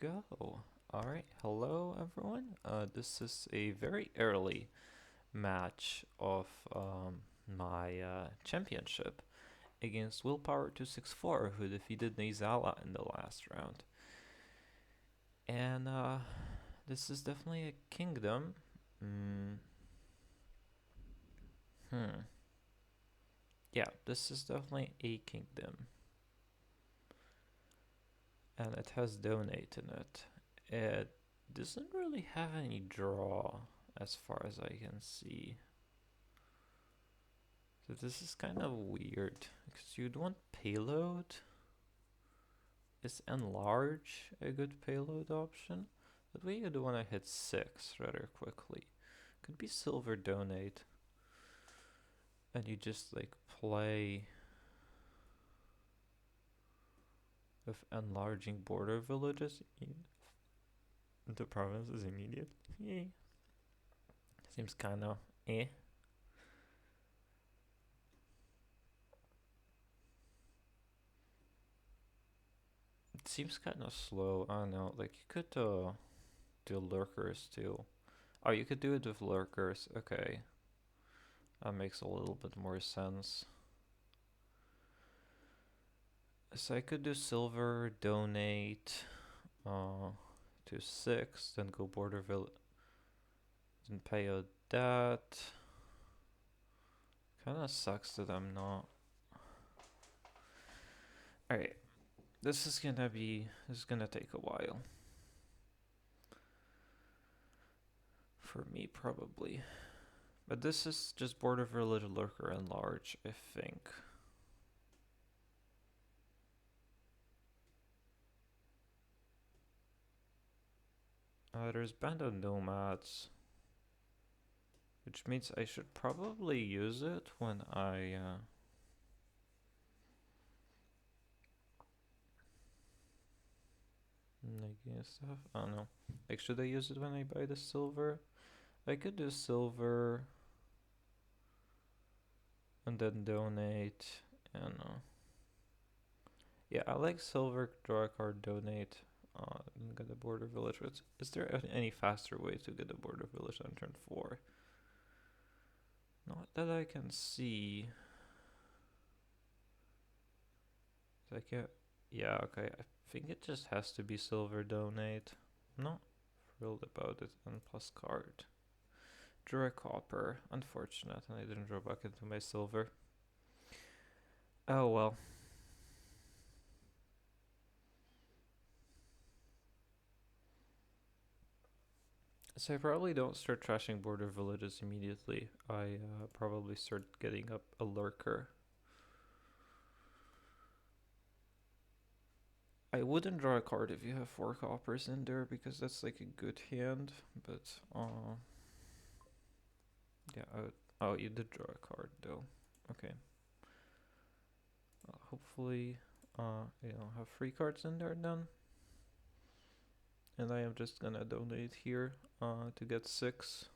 Go. Alright, hello everyone. This is a very early match of my championship against WillPower264, who defeated Nazala in the last round. And this is definitely a kingdom. Mm. Hmm. Yeah, this is definitely a kingdom. And it has donate in it. It doesn't really have any draw as far as I can see. So this is kind of weird, because you'd want payload. Is enlarge a good payload option? That way you'd want to hit 6 rather quickly. Could be silver donate. And you just like play with enlarging border villages into provinces immediately. Seems kind of eh. It seems kind of slow. I don't know. Like you could do lurkers too. Oh, you could do it with lurkers. Okay. That makes a little bit more sense. So I could do silver, donate to 6, then go border village, then pay a debt. Kinda sucks that I'm not. Alright, this is gonna take a while. For me, probably. But this is just border village, lurker, and large, I think. There's band of nomads, which means I should probably use it when I making stuff. I don't know. Like, should I use it when I buy the silver? I could do silver and then donate. And yeah, I like silver, draw a card, donate, and get a border village. Is there any faster way to get a border village on turn 4? Not that I can see. I can't. Yeah, okay. I think it just has to be silver donate. I'm not thrilled about it. And plus card. Draw a copper. Unfortunate, and I didn't draw back into my silver. Oh well. So I probably don't start trashing border villages immediately. I probably start getting up a lurker. I wouldn't draw a card if you have 4 coppers in there, because that's like a good hand, but yeah, oh, you did draw a card though. Okay. Hopefully, you don't have 3 cards in there then. And I am just gonna donate here to get 6.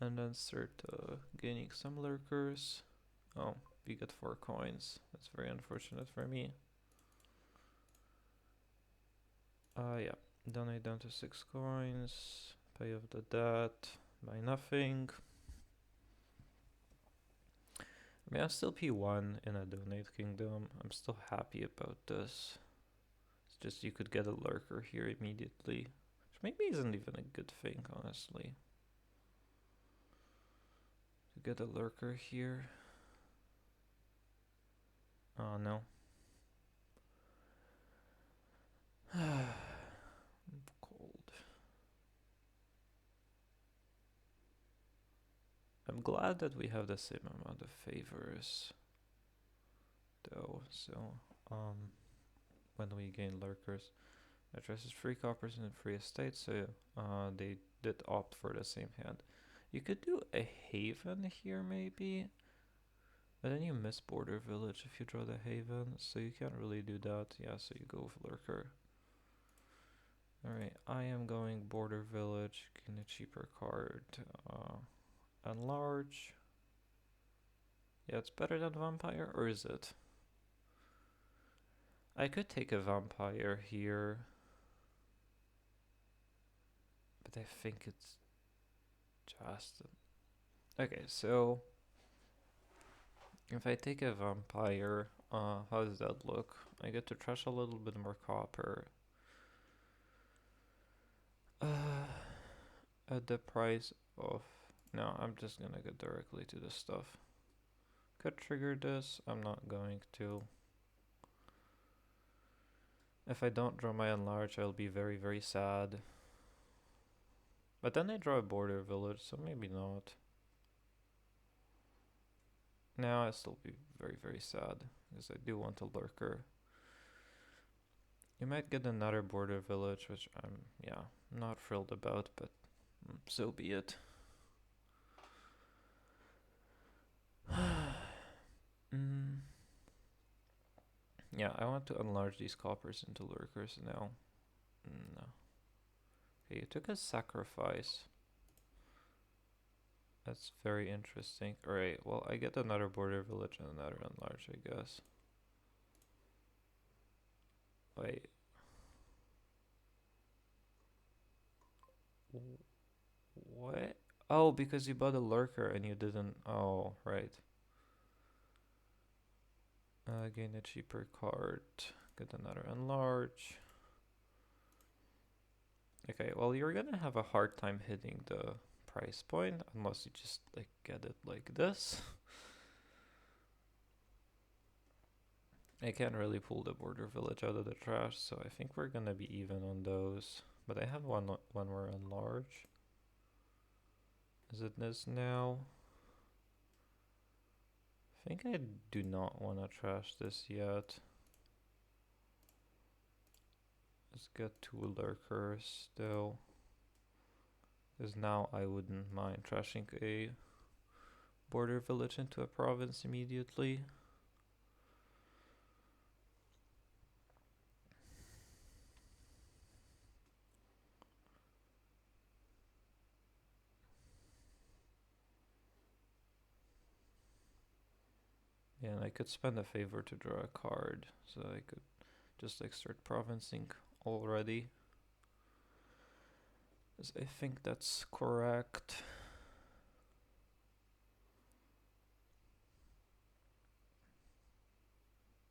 And then start gaining some lurkers. Oh, we got 4 coins. That's very unfortunate for me. Yeah, donate down to 6 coins. Pay off the debt. Buy nothing. I mean, I'm still P1 in a donate kingdom. I'm still happy about this. It's just you could get a lurker here immediately. Which maybe isn't even a good thing, honestly. To get a lurker here. Oh no. I'm cold. I'm glad that we have the same amount of favors, though. So, when we gain lurkers, addresses 3 coppers and 3 estates, so they did opt for the same hand. You could do a haven here, maybe, but then you miss border village if you draw the haven, so you can't really do that. Yeah, so you go with lurker. Alright, I am going border village, getting a cheaper card, enlarge. Yeah, it's better than vampire, or is it? I could take a vampire here, but I think it's just... Okay, so if I take a vampire, how does that look? I get to trash a little bit more copper. At the price of... No, I'm just gonna go directly to the stuff. Could trigger this, I'm not going to. If I don't draw my enlarge, I'll be very, very sad. But then I draw a border village, so maybe not. Now I'll still be very, very sad, because I do want a lurker. You might get another border village, which I'm, yeah, not thrilled about, but so be it. Yeah, I want to enlarge these coppers into lurkers now. No. Okay, you took a sacrifice. That's very interesting. Alright, well, I get another border village and another enlarge, I guess. Wait. What? Oh, because you bought a lurker and you didn't... Oh, right. Gain a cheaper card. Get another enlarge. Okay, well, you're gonna have a hard time hitting the price point unless you just like get it like this. I can't really pull the border village out of the trash, so I think we're gonna be even on those. But I have one more enlarge. Is it this now? I think I do not want to trash this yet. Let's get 2 lurkers still. Because now I wouldn't mind trashing a border village into a province immediately. Yeah, and I could spend a favor to draw a card, so I could just like start provincing already. Because I think that's correct.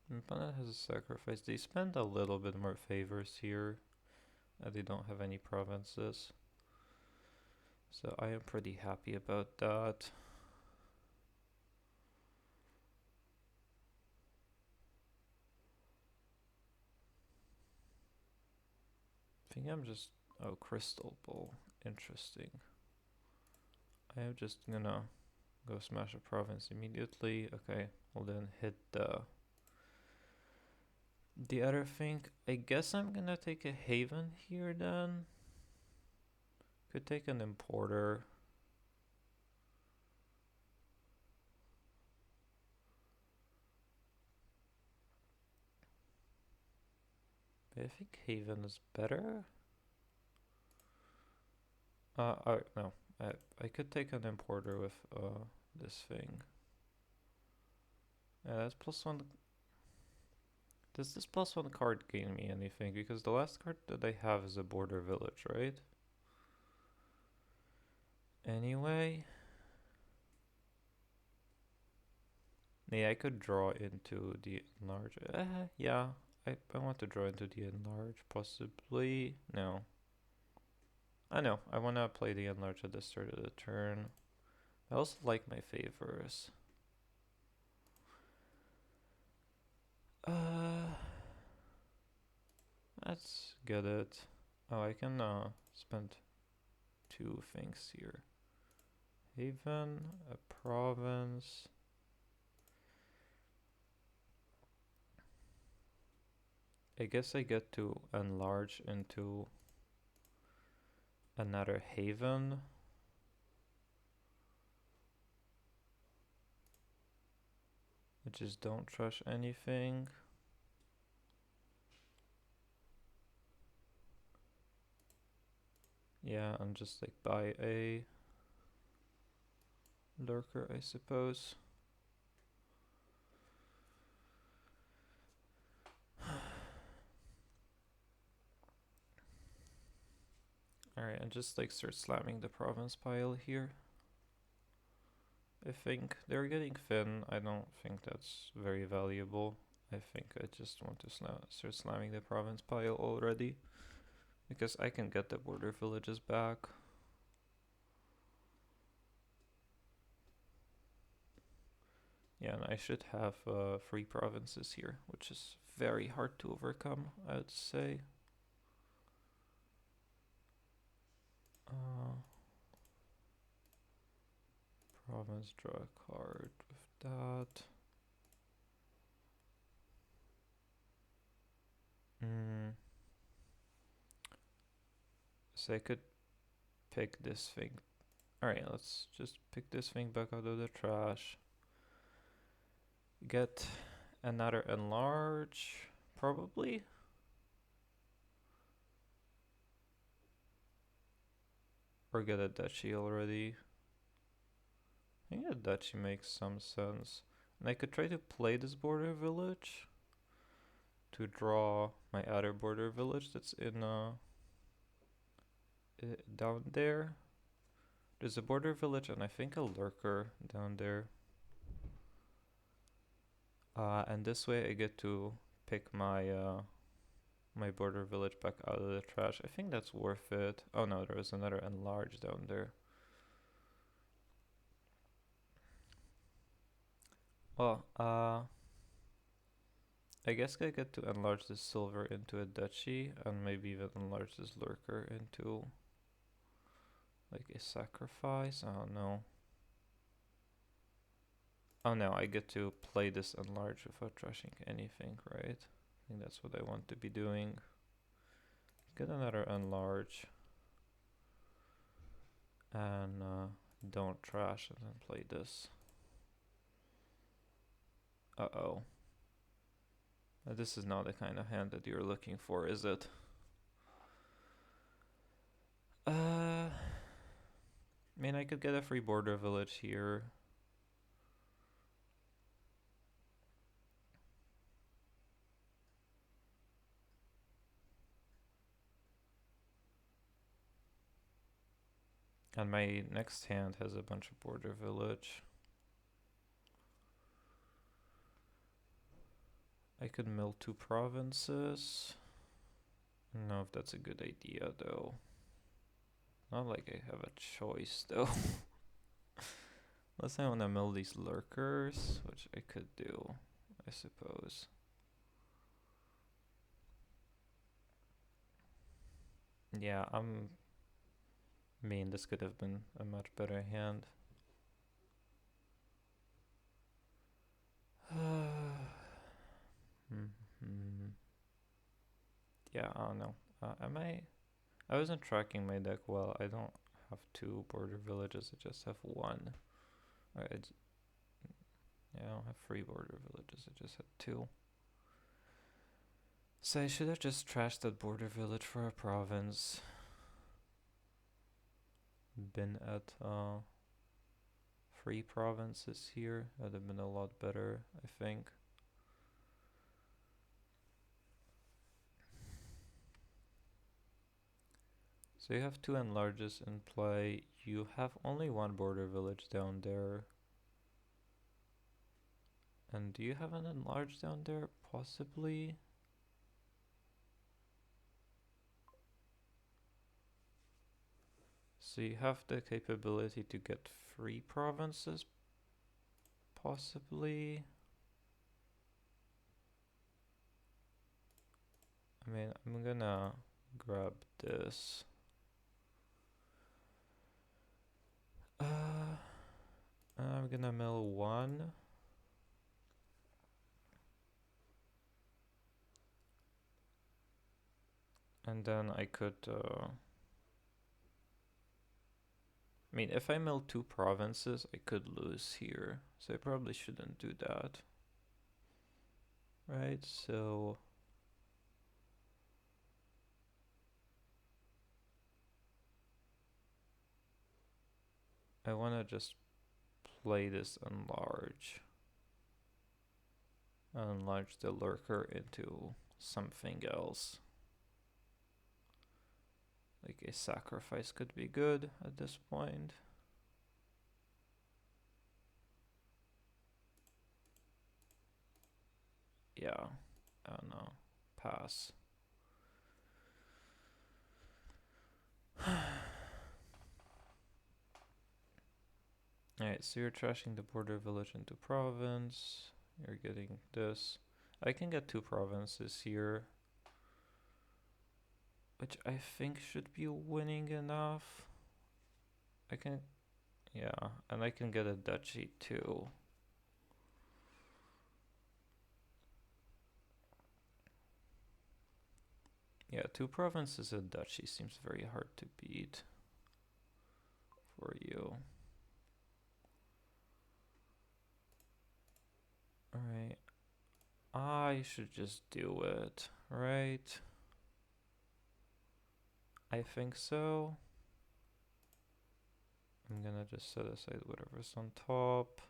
Opponent has a sacrifice. They spend a little bit more favors here. They don't have any provinces. So I am pretty happy about that. I think I'm just... Oh, Crystal Ball. Interesting. I am just gonna go smash a province immediately. Okay, well then hit the other thing. I guess I'm gonna take a Haven here then. Could take an Importer. But I think Haven is better. Oh, no. I could take an Importer with this thing. That's +1. Does this +1 card gain me anything? Because the last card that I have is a border village, right? Anyway. Yeah, I could draw into the enlarge. Yeah, I want to draw into the enlarge, possibly. No. I know, I want to play the enlarge at the start of the turn. I also like my favors. Let's get it. Oh, I can spend 2 things here. Haven, a province. I guess I get to enlarge into another haven. I just don't trash anything. Yeah, and just like buy a lurker, I suppose. Alright, and just like start slamming the province pile here. I think they're getting thin. I don't think that's very valuable. I think I just want to start slamming the province pile already, because I can get the border villages back. Yeah, and I should have 3 provinces here, which is very hard to overcome, I'd say. Province, draw a card with that. So I could pick this thing. Alright, let's just pick this thing back out of the trash. Get another enlarge, probably. Or get a duchy already. I think a duchy makes some sense. And I could try to play this border village to draw my other border village that's in down there. There's a border village and I think a lurker down there. And this way I get to pick my my border village back out of the trash. I think that's worth it. Oh no, there was another enlarge down there. Well, I guess I get to enlarge this silver into a duchy and maybe even enlarge this lurker into like a sacrifice. I don't know. Oh no, I get to play this enlarge without trashing anything, right? I think that's what I want to be doing. Get another enlarge. And don't trash and then play this. Uh-oh. This is not the kind of hand that you're looking for, is it? I mean, I could get a free border village here. And my next hand has a bunch of border village. I could mill 2 provinces. I don't know if that's a good idea though. Not like I have a choice though. Unless I want to mill these lurkers, which I could do, I suppose. Yeah, I mean, this could have been a much better hand. Yeah, I don't know. I wasn't tracking my deck well. I don't have 2 border villages, I just have 1. Alright, yeah, I don't have 3 border villages, I just had 2. So I should have just trashed that border village for a province. Been at 3 provinces here. That'd have been a lot better, I think. So you have 2 enlarges in play. You have only 1 border village down there. And do you have an enlarge down there? Possibly. So you have the capability to get 3 provinces? Possibly. I mean, I'm gonna grab this. I'm gonna mill 1. And then I could I mean, if I mill 2 provinces, I could lose here. So I probably shouldn't do that. Right, so I want to just play this enlarge. Enlarge the lurker into something else. Like a sacrifice could be good at this point. Yeah, I don't know. Pass. Alright, so you're trashing the border village into province. You're getting this. I can get 2 provinces here, which I think should be winning enough. I can, yeah, and I can get a duchy too. Yeah, 2 provinces and duchy seems very hard to beat for you. Alright. I should just do it, right? I think so. I'm gonna just set aside whatever's on top.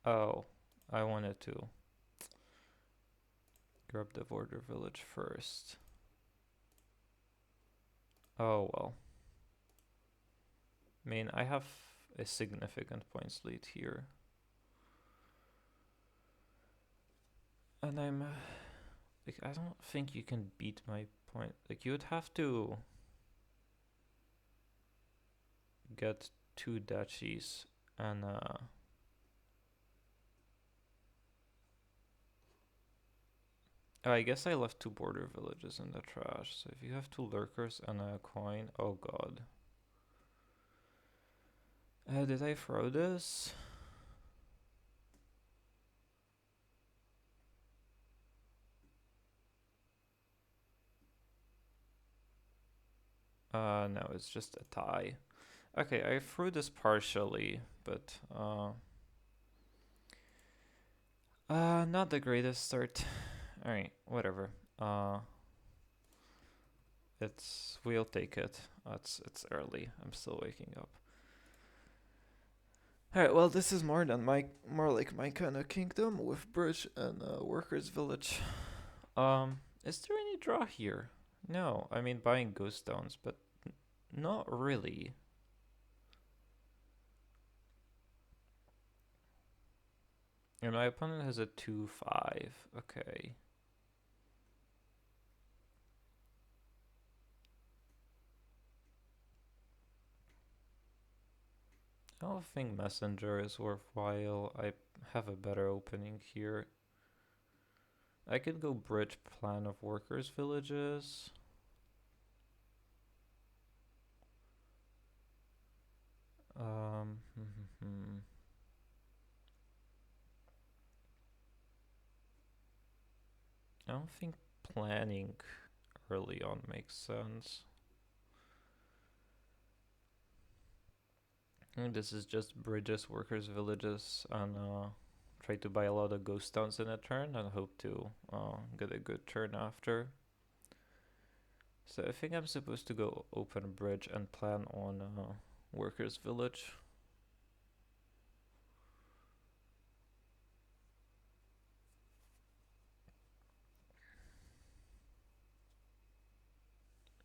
Oh, I wanted to grab the border village first. Oh well. I mean, I have a significant points lead here. And I'm like, I don't think you can beat my point. Like, you would have to get 2 duchies and oh, I guess I left 2 border villages in the trash. So if you have 2 lurkers and a coin, oh god. Did I throw this? No, it's just a tie. Okay, I threw this partially, but not the greatest start. Alright, whatever. We'll take it. It's early. I'm still waking up. Alright, well, this is more like my kind of kingdom with bridge and workers village. Is there any draw here? No, I mean buying ghost stones, but not really. And my opponent has a 2-5. Okay. I don't think Messenger is worthwhile. I have a better opening here. I could go bridge plan of workers villages. I don't think planning early on makes sense. I think this is just bridges, workers, villages, and try to buy a lot of ghost towns in a turn and hope to get a good turn after. So I think I'm supposed to go open bridge and plan on workers village.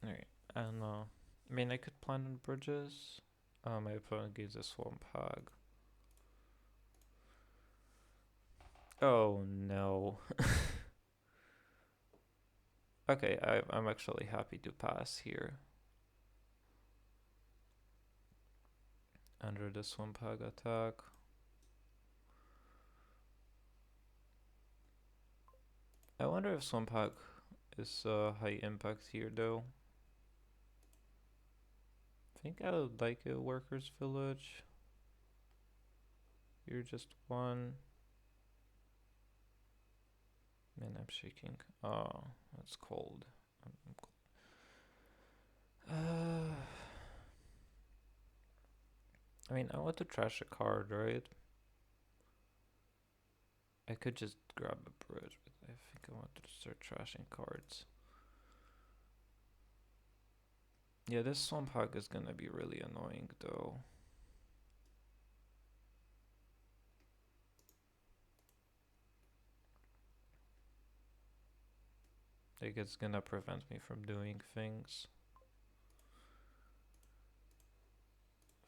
Alright, and I mean I could plan on bridges. My opponent gives a Swamp Hag. Oh no. Okay, I'm actually happy to pass here. Under the Swamp Hag attack. I wonder if Swamp Hag is high impact here though. I think I would like a workers village. You're just one. Man, I'm shaking. Oh, it's cold. I'm cold. I mean, I want to trash a card, right? I could just grab a bridge, but I think I want to start trashing cards. Yeah, this Swamp Hag is gonna be really annoying though. Like, it's gonna prevent me from doing things.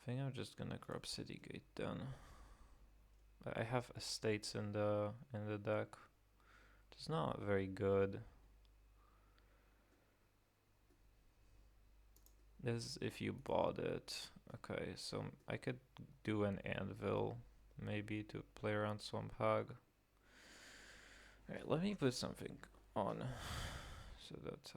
think I'm just gonna grab City Gate then. I have estates in the deck. It's not very good. This is if you bought it. Okay, so I could do an anvil maybe to play around Swamp Hag. Alright, let me put something on so that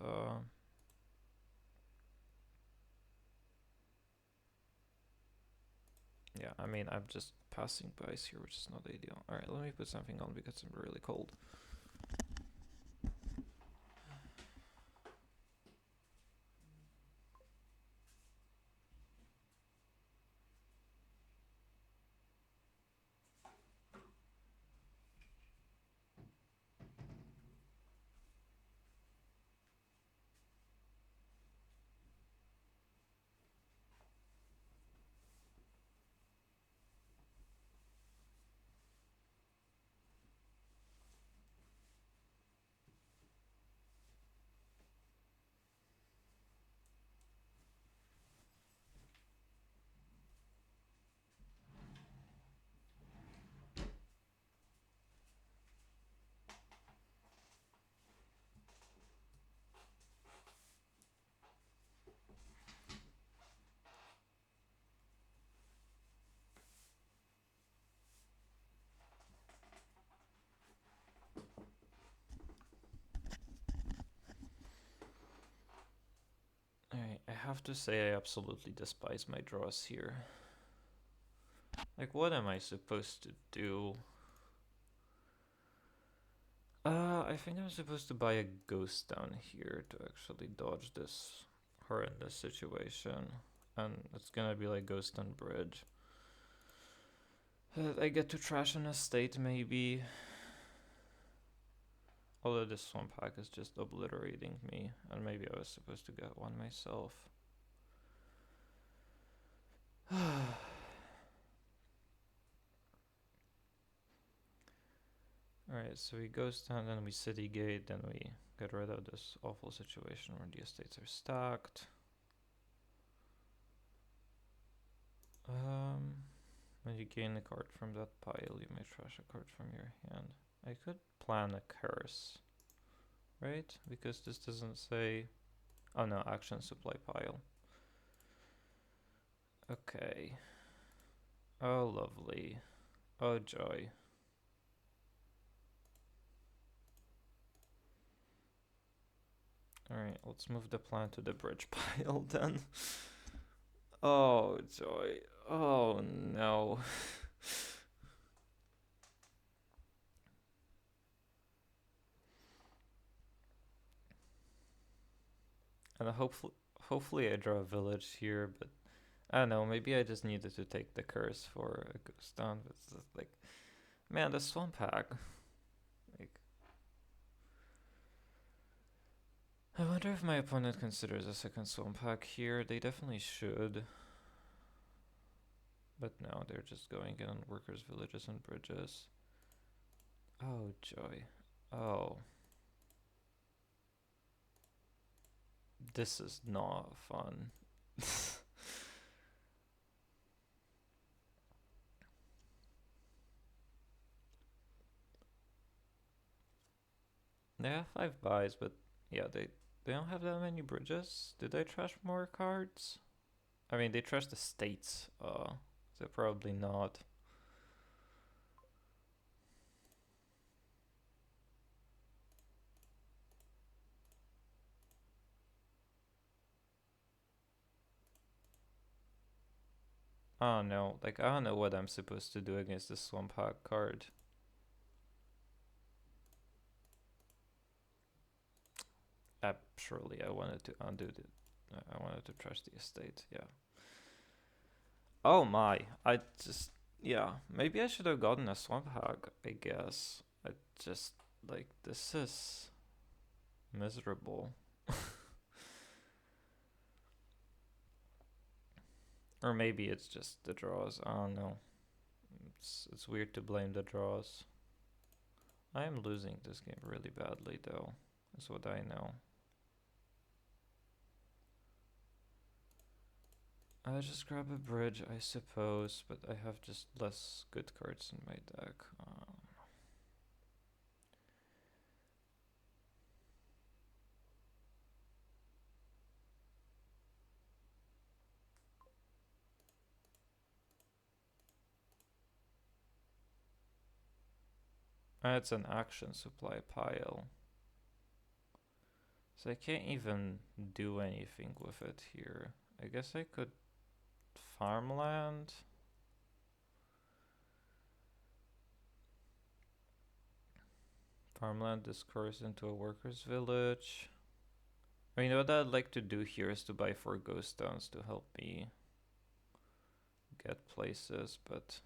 yeah, I mean I'm just passing by here, which is not ideal. Alright, let me put something on because I'm really cold. Alright, I have to say I absolutely despise my draws here. Like, what am I supposed to do? I think I'm supposed to buy a ghost down here to actually dodge this horrendous situation. And it's gonna be like ghost on bridge. I get to trash an estate maybe. Although this Swamp Hag is just obliterating me, and maybe I was supposed to get one myself. Alright, so we ghost down, then we city gate, then we get rid of this awful situation where the estates are stacked. When you gain a card from that pile, you may trash a card from your hand. I could plan a curse, right? Because this doesn't say... Oh no, action supply pile. Okay. Oh, lovely. Oh, joy. Alright, let's move the plan to the bridge pile then. Oh, joy. Oh, no. And hopefully I draw a village here, but I don't know, maybe I just needed to take the curse for a ghost down. It's just like, man, the Swamp Hag. Like, I wonder if my opponent considers a second Swamp Hag here. They definitely should. But no, they're just going in on workers, villages, and bridges. Oh, joy. Oh. This is not fun. They have 5 buys, but yeah, they don't have that many bridges. Did they trash more cards? I mean, they trashed the states. So probably not. Oh no, like I don't know what I'm supposed to do against the Swamp Hag card. Surely I wanted to undo it. I wanted to trash the estate, yeah. Oh my, I just, yeah, maybe I should have gotten a Swamp Hag, I guess. I just, like, this is miserable. Or maybe it's just the draws, I don't know. It's weird to blame the draws. I am losing this game really badly though, is what I know. I'll just grab a bridge, I suppose, but I have just less good cards in my deck. It's an action supply pile. So I can't even do anything with it here. I guess I could farmland. Farmland discourse into a worker's village. I mean, what I'd like to do here is to buy 4 ghost stones to help me get places, but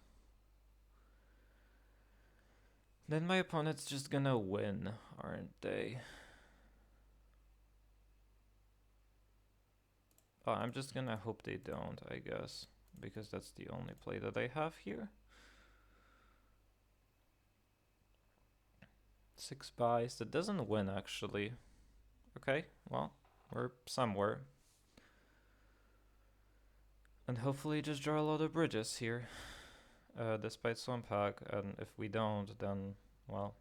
then my opponent's just gonna win, aren't they? Oh, I'm just gonna hope they don't, I guess, because that's the only play that I have here. 6 buys, that doesn't win actually. Okay, well, we're somewhere. And hopefully just draw a lot of bridges here, despite Swamp Hag, and if we don't, then, well,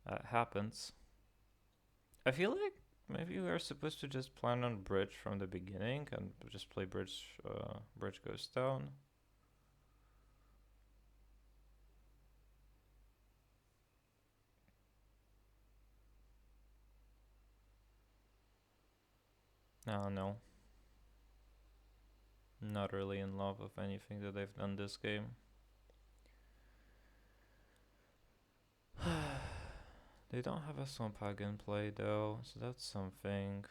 that happens. I feel like maybe we are supposed to just plan on bridge from the beginning and just play bridge goes down. Oh no. Not really in love with anything that they've done this game. They don't have a Swamp Hag in play though, so that's something.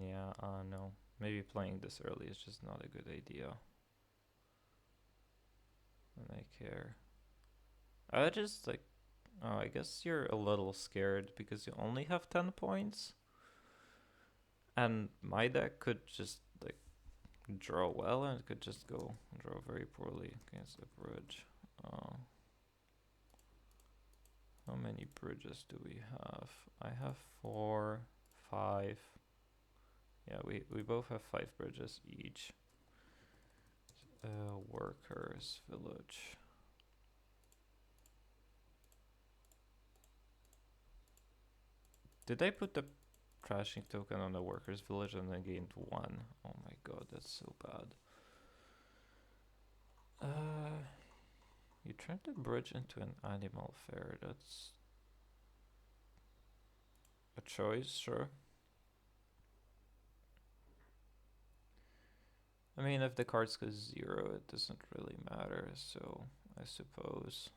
Yeah, no. Maybe playing this early is just not a good idea. And I care. I just like, oh, I guess you're a little scared because you only have 10 points. And my deck could just like draw well and it could just go draw very poorly against the bridge. How many bridges do we have? I have 4, 5. Yeah, we both have 5 bridges each. Workers village. Did I put the trashing token on the workers village and then gained 1? Oh my god, that's so bad. You turned the bridge into an animal fair. That's a choice, sure. I mean, if the cards go 0, it doesn't really matter, so I suppose.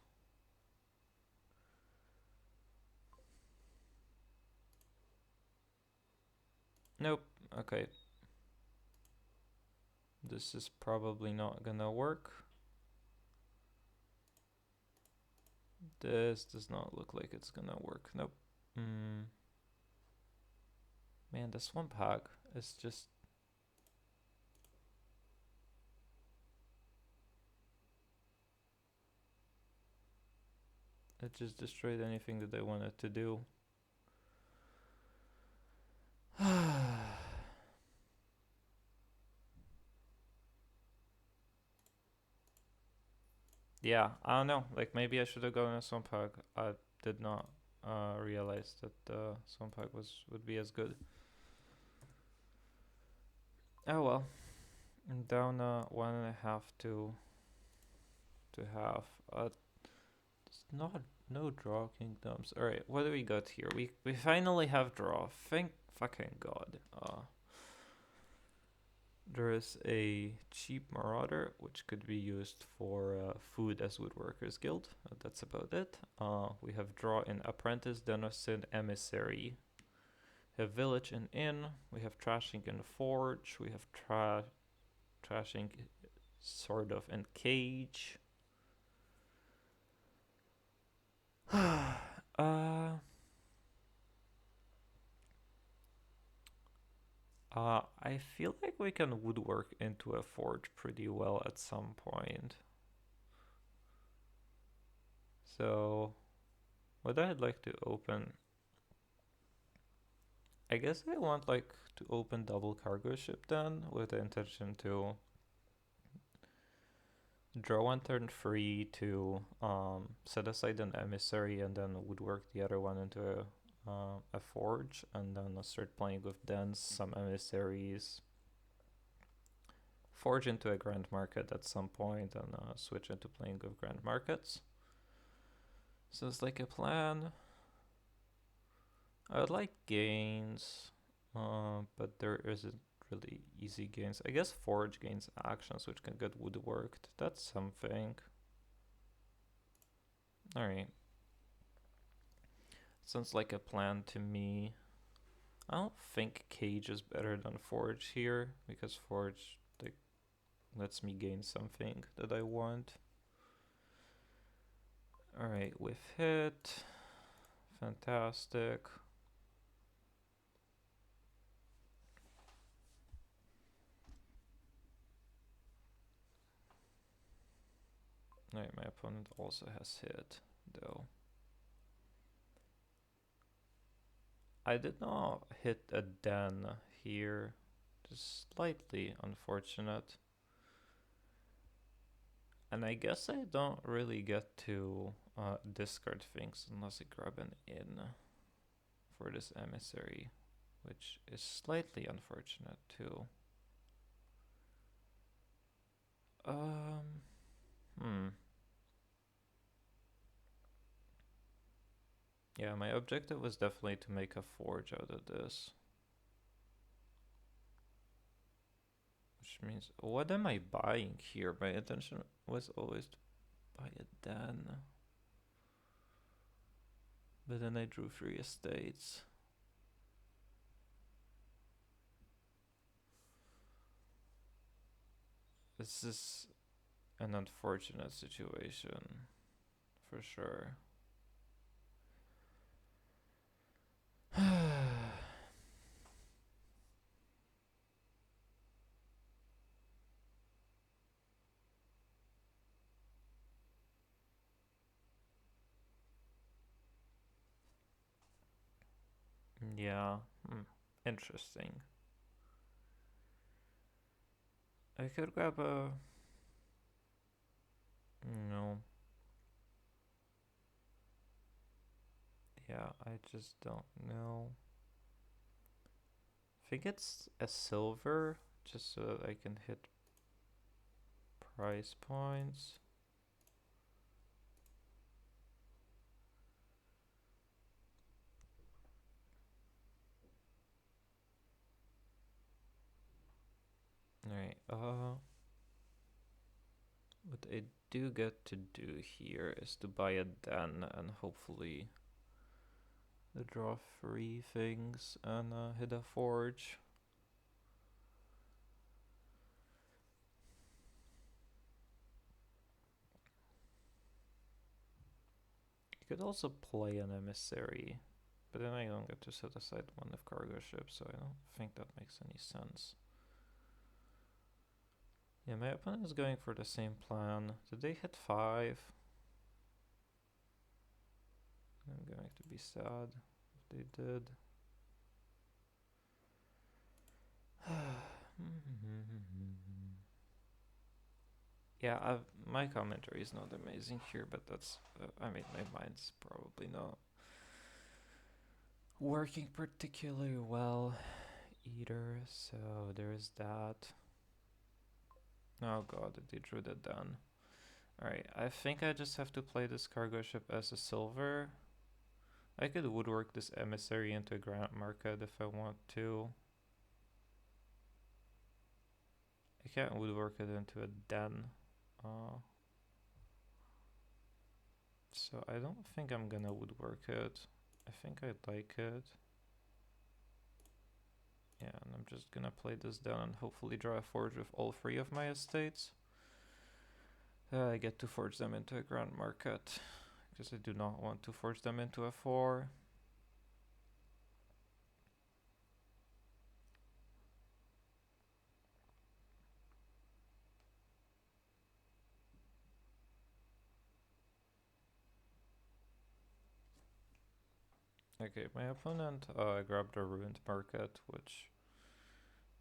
Nope, okay. This is probably not gonna work. This does not look like it's gonna work, nope. Man, the Swamp Hag is just... It just destroyed anything that I wanted to do. Yeah, I don't know. Like, maybe I should have gone a Swamp Hag. I did not realize that Swamp Hag would be as good. Oh well. I'm down 1.5 to half. It's not no draw kingdoms. All right, what do we got here? We finally have draw. Thank fucking god. There is a cheap Marauder, which could be used for food as Woodworkers Guild. That's about it. We have draw in Apprentice, Denizen, Emissary. We have Village and Inn. We have Trashing in Forge. We have Trashing sort of in Cage. I feel like we can woodwork into a forge pretty well at some point. So, what I'd like to open, I guess I want like to open double cargo ship then, with the intention to draw one turn free to set aside an emissary and then woodwork the other one into a forge, and then start playing with dens, some emissaries, forge into a grand market at some point, and switch into playing with grand markets. So it's like a plan. I would like gains, but there isn't really easy gains. I guess forge gains actions which can get woodworked. That's something. Alright. Sounds like a plan to me. I don't think cage is better than forge here, because forge like lets me gain something that I want. Alright, with hit. Fantastic. Alright, my opponent also has hit, though. I did not hit a den here. Just slightly unfortunate. And I guess I don't really get to discard things unless I grab an in for this emissary, which is slightly unfortunate too. Yeah, my objective was definitely to make a forge out of this. Which means, what am I buying here? My intention was always to buy a den. But then I drew 3 estates. This is an unfortunate situation, for sure. Yeah, interesting. I could grab a... No. Yeah, I just don't know. I think it's a silver, just so that I can hit price points. Alright, what I do get to do here is to buy a den and hopefully draw 3 things and hit a forge. You could also play an emissary, but then I don't get to set aside one of cargo ships, so I don't think that makes any sense. Yeah, my opponent is going for the same plan. Did they hit 5? I'm going to be sad if they did. Yeah, my commentary is not amazing here, but that's, I mean, my mind's probably not working particularly well either, so there's that. Oh god, they drew that down. Alright, I think I just have to play this cargo ship as a silver. I could woodwork this emissary into a grand market if I want to. I can't woodwork it into a den. So I don't think I'm gonna woodwork it. I think I'd like it. Yeah, and I'm just gonna play this down and hopefully draw a forge with all 3 of my estates. I get to forge them into a grand market, because I do not want to forge them into a 4. Okay, my opponent grabbed a ruined market, which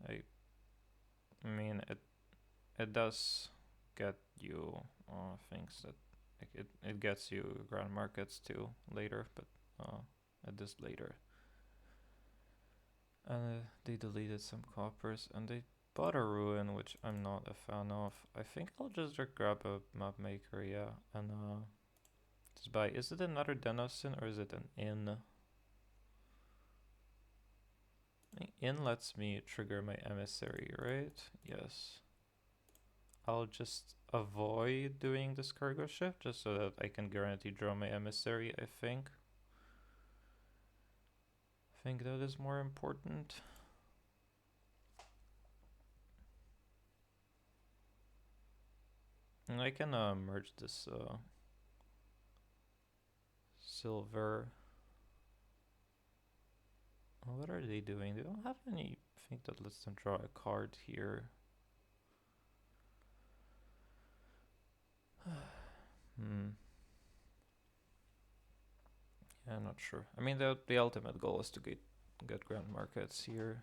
I mean it does get you things that like it gets you grand markets too later, but it is later. And they deleted some coppers and they bought a ruin, which I'm not a fan of. I think I'll just grab a map maker, yeah, and just buy. Is it another denizen or is it an inn? Inn lets me trigger my emissary, right? Yes. I'll just avoid doing this cargo ship just so that I can guarantee draw my emissary, I think. I think that is more important. And I can merge this silver. What are they doing? They don't have anything that lets them draw a card here. Yeah, I'm not sure. I mean, the ultimate goal is to get grand markets here.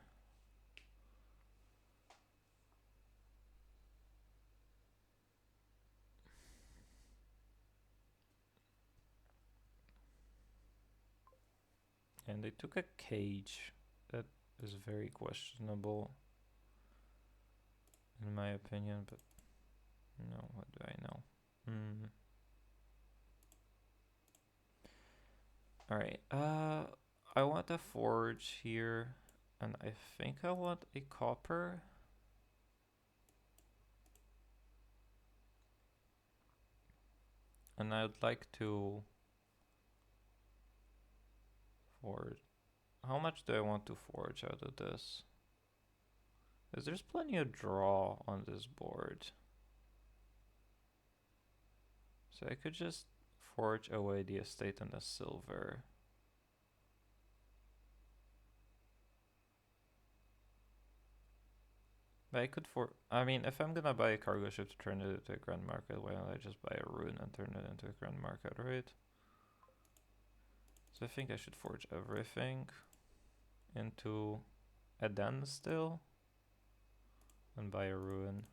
And they took a cage. That is very questionable, in my opinion, but no, what do I know? Alright, I want a forge here, and I think I want a copper. And I'd like to forge. How much do I want to forge out of this? Because there's plenty of draw on this board. So I could just forge away the estate and the silver. But I could I mean, if I'm gonna buy a cargo ship to turn it into a grand market, why don't I just buy a ruin and turn it into a grand market, right? So I think I should forge everything into a den still and buy a ruin.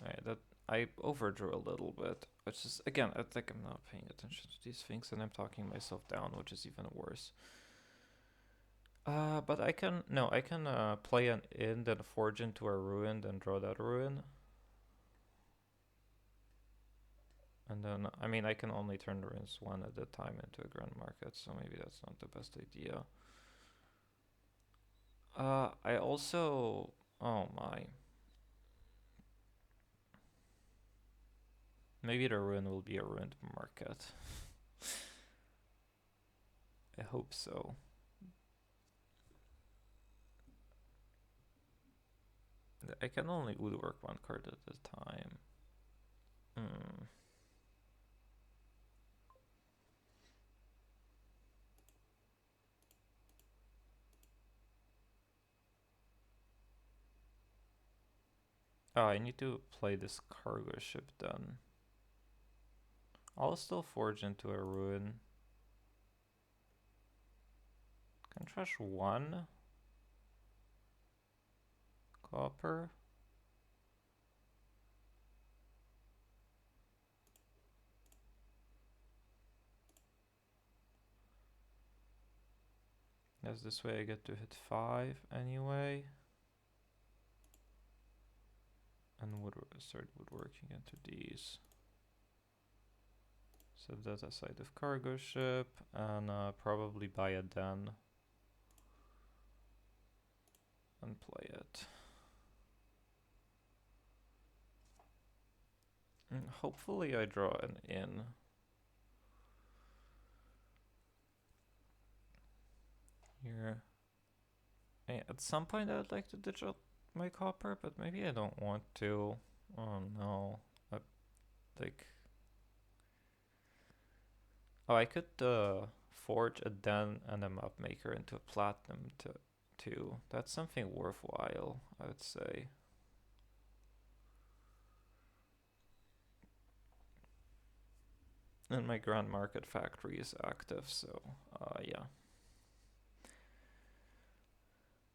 Alright, that I overdrew a little bit, which is, again, I think I'm not paying attention to these things and I'm talking myself down, which is even worse. But I can play an inn, then forge into a ruin, then draw that ruin. And then, I mean, I can only turn the ruins one at a time into a grand market, so maybe that's not the best idea. I also, oh my. Maybe the ruin will be a ruined market. I hope so. I can only woodwork one card at a time. Oh, I need to play this cargo ship then. I'll still forge into a ruin. Can trash one copper. Yes, this way I get to hit 5 anyway. And start woodworking into these. Set that aside of cargo ship and probably buy a den and play it. And hopefully I draw an inn. Here. At some point I would like to ditch out my copper, but maybe I don't want to. Oh no. Oh, I could forge a den and a map maker into a platinum too. That's something worthwhile, I would say. And my Grand Market factory is active, so yeah.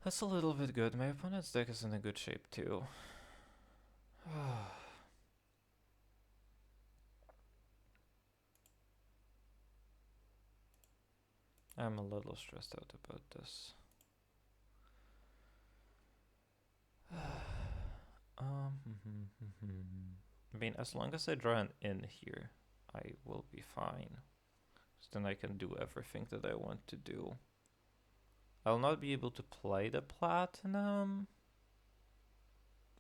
That's a little bit good. My opponent's deck is in a good shape too. I'm a little stressed out about this. I mean, as long as I draw an in here, I will be fine. So then I can do everything that I want to do. I'll not be able to play the platinum,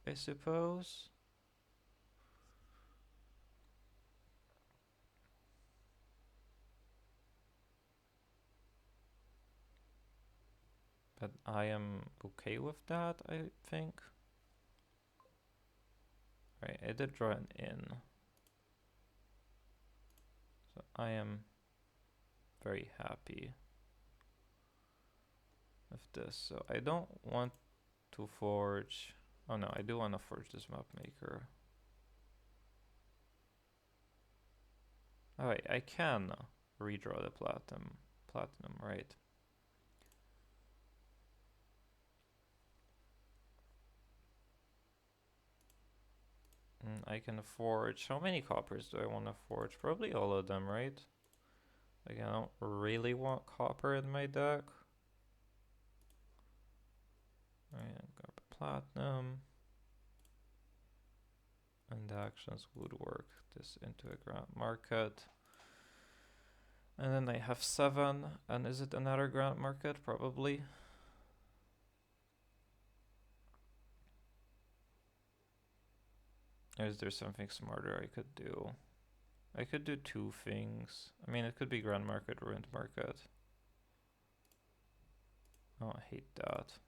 I suppose. But I am okay with that, I think. Right, I did draw an in. So I am very happy with this. So I don't want to forge. Oh no, I do want to forge this map maker. Oh wait, I can redraw the platinum, right? I can forge. How many coppers do I want to forge? Probably all of them, right? Like, I don't really want copper in my deck. Alright, grab a platinum. And the actions would work this into a Grand Market. And then I have 7. And is it another Grand Market? Probably. Or is there something smarter I could do? I could do 2 things. I mean, it could be Grand Market, Ruined Market. Oh, I hate that.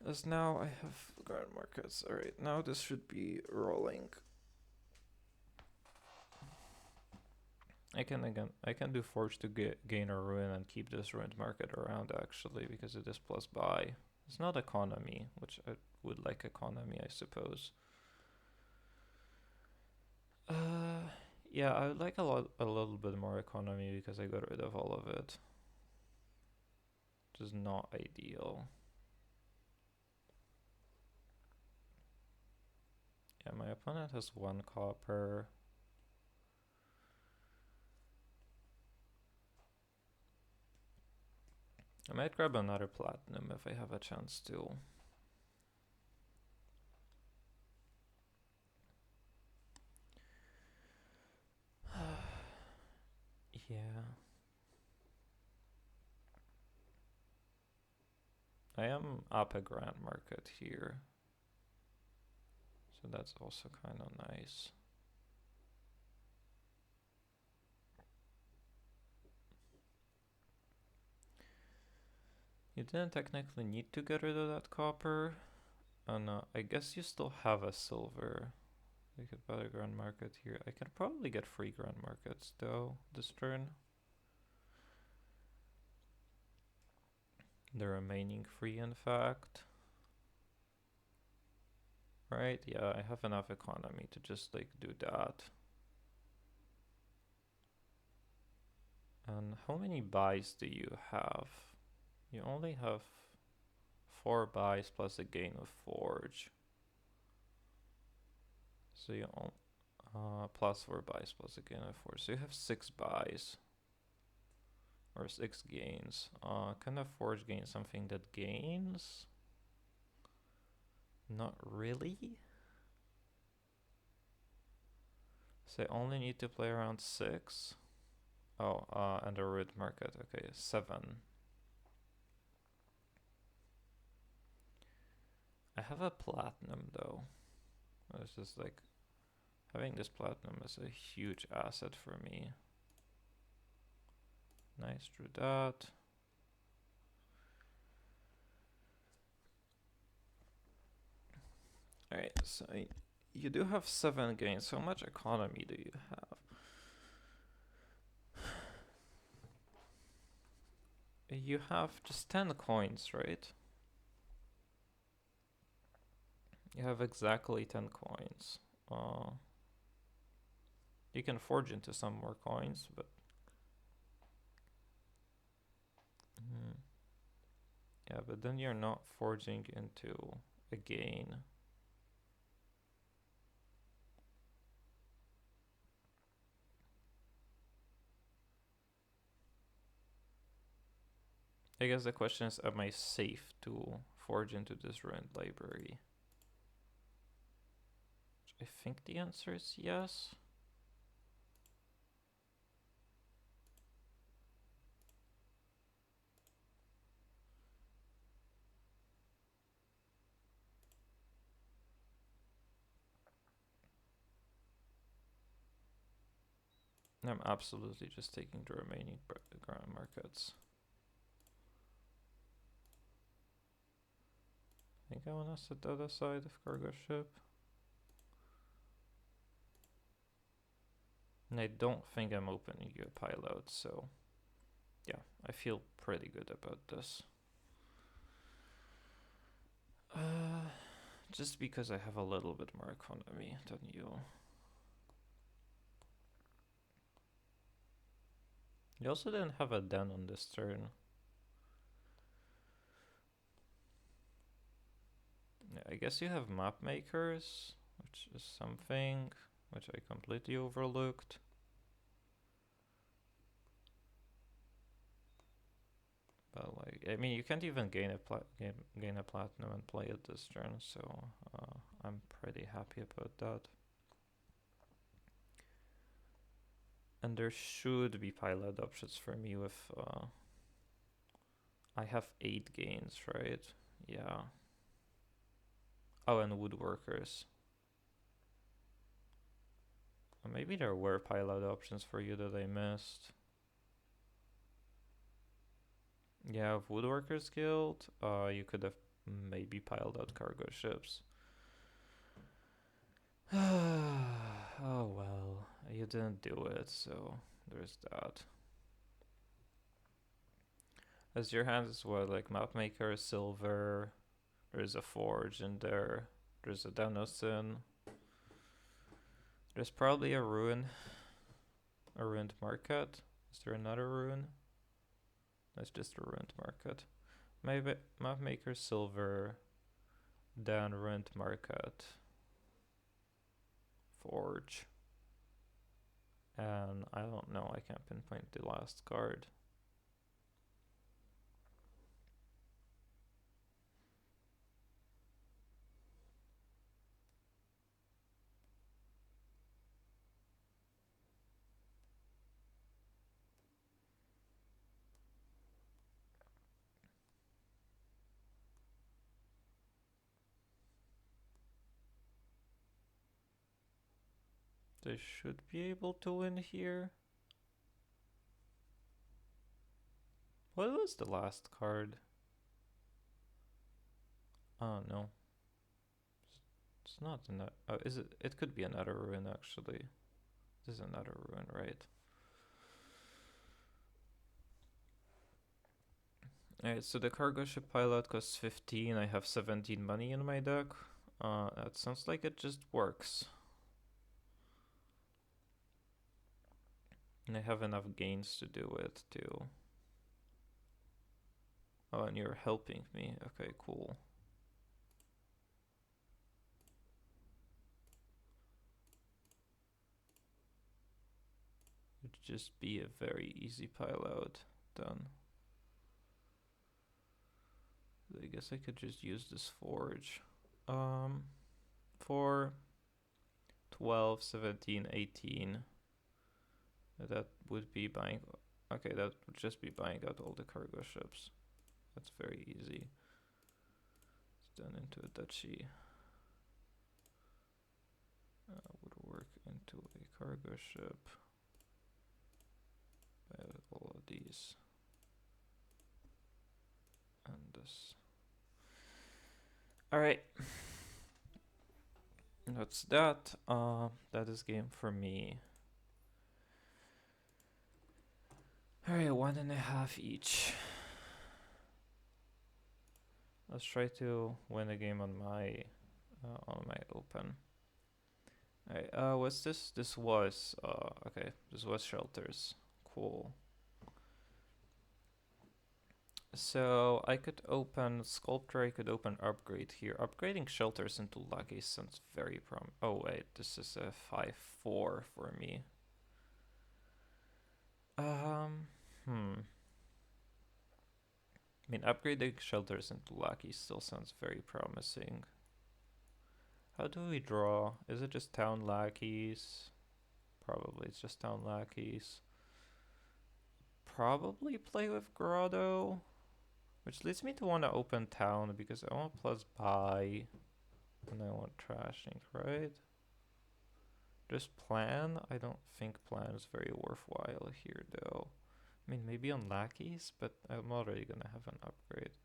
As now I have Grand Markets. Alright, now this should be rolling. I can do Forge to gain a ruin and keep this Ruined Market around actually, because it is plus buy. It's not economy, which I would like economy, I suppose. Yeah, I would like a little bit more economy because I got rid of all of it. Which is not ideal. Yeah, my opponent has 1 copper. I might grab another platinum if I have a chance to. Yeah. I am up a Grand Market here. So that's also kind of nice. You didn't technically need to get rid of that copper. And I guess you still have a silver. We could buy a Grand Market here. I can probably get 3 Grand Markets though this turn. The remaining 3 in fact. Right, yeah, I have enough economy to just like do that. And how many buys do you have? You only have 4 buys plus a gain of forge. So you plus 4 buys plus a gain of forge. So you have 6 buys. Or 6 gains. Can a forge gain something that gains? Not really. So I only need to play around 6. Oh, and a Ruined Market. Okay, 7. I have a platinum though. It's just like having this platinum is a huge asset for me. Nice, drew that. Alright, so you do have 7 gains. How much economy do you have? You have just 10 coins, right? You have exactly 10 coins. You can forge into some more coins, but yeah, but then you're not forging into a gain. I guess the question is, am I safe to forge into this ruined library? I think the answer is yes. I'm absolutely just taking the remaining ground markets. I think I want to set that aside of cargo ship. And I don't think I'm opening you a pilot, so yeah, I feel pretty good about this. Just because I have a little bit more economy than you. You also didn't have a den on this turn. Yeah, I guess you have map makers, which is something which I completely overlooked. But like, I mean, you can't even gain a platinum and play it this turn, so I'm pretty happy about that. And there should be pilot options for me with I have 8 gains, right? Yeah. Oh, and woodworkers. Maybe there were pilot options for you that I missed. Yeah, Woodworkers Guild, you could have maybe piled out cargo ships. Oh well, you didn't do it, so there's that. As your hand is what, like Mapmaker, Silver, there's a Forge in there, there's a Denizen, there's probably a Ruined Market. Is there another Ruin? That's just a Ruined Market. Maybe Mapmaker, Silver, then Ruined Market, Forge, and I don't know, I can't pinpoint the last card. They should be able to win here. What was the last card? Oh no. It's not another. Oh, is it? It could be another ruin actually. This is another ruin, right? Alright, so the cargo ship pilot costs 15. I have 17 money in my deck. That sounds like it just works. And I have enough gains to do it too. Oh, and you're helping me. Okay, cool. It'd just be a very easy pile out then. I guess I could just use this forge. For 12, 17, 18. That would be buying. Okay, that would just be buying out all the cargo ships. That's very easy. It's done into a duchy. Would work into a cargo ship. Buy out all of these. And this. Alright. That's that. That is game for me. Alright, 1.5 each. Let's try to win a game on my open. Alright, what's this? This was, okay, this was shelters. Cool. So I could open sculptor, I could open upgrade here. Upgrading shelters into Lackeys sounds very oh wait, this is a 5-4 for me. I mean, upgrading shelters into Lackeys still sounds very promising. How do we draw? Is it just town Lackeys? Probably it's just town Lackeys. Probably play with Grotto. Which leads me to want to open town because I want plus buy and I want trashing, right? Just plan? I don't think plan is very worthwhile here though. I mean, maybe on Lackeys, but I'm already gonna have an upgrade.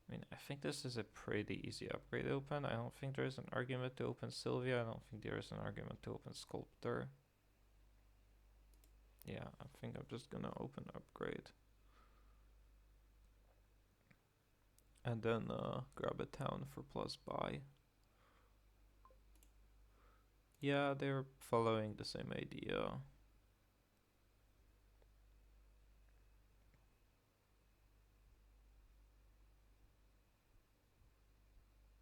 I mean, I think this is a pretty easy upgrade open. I don't think there's an argument to open Sylvia. I don't think there's an argument to open Sculptor. Yeah, I think I'm just gonna open upgrade. And then grab a town for plus buy. Yeah, they're following the same idea.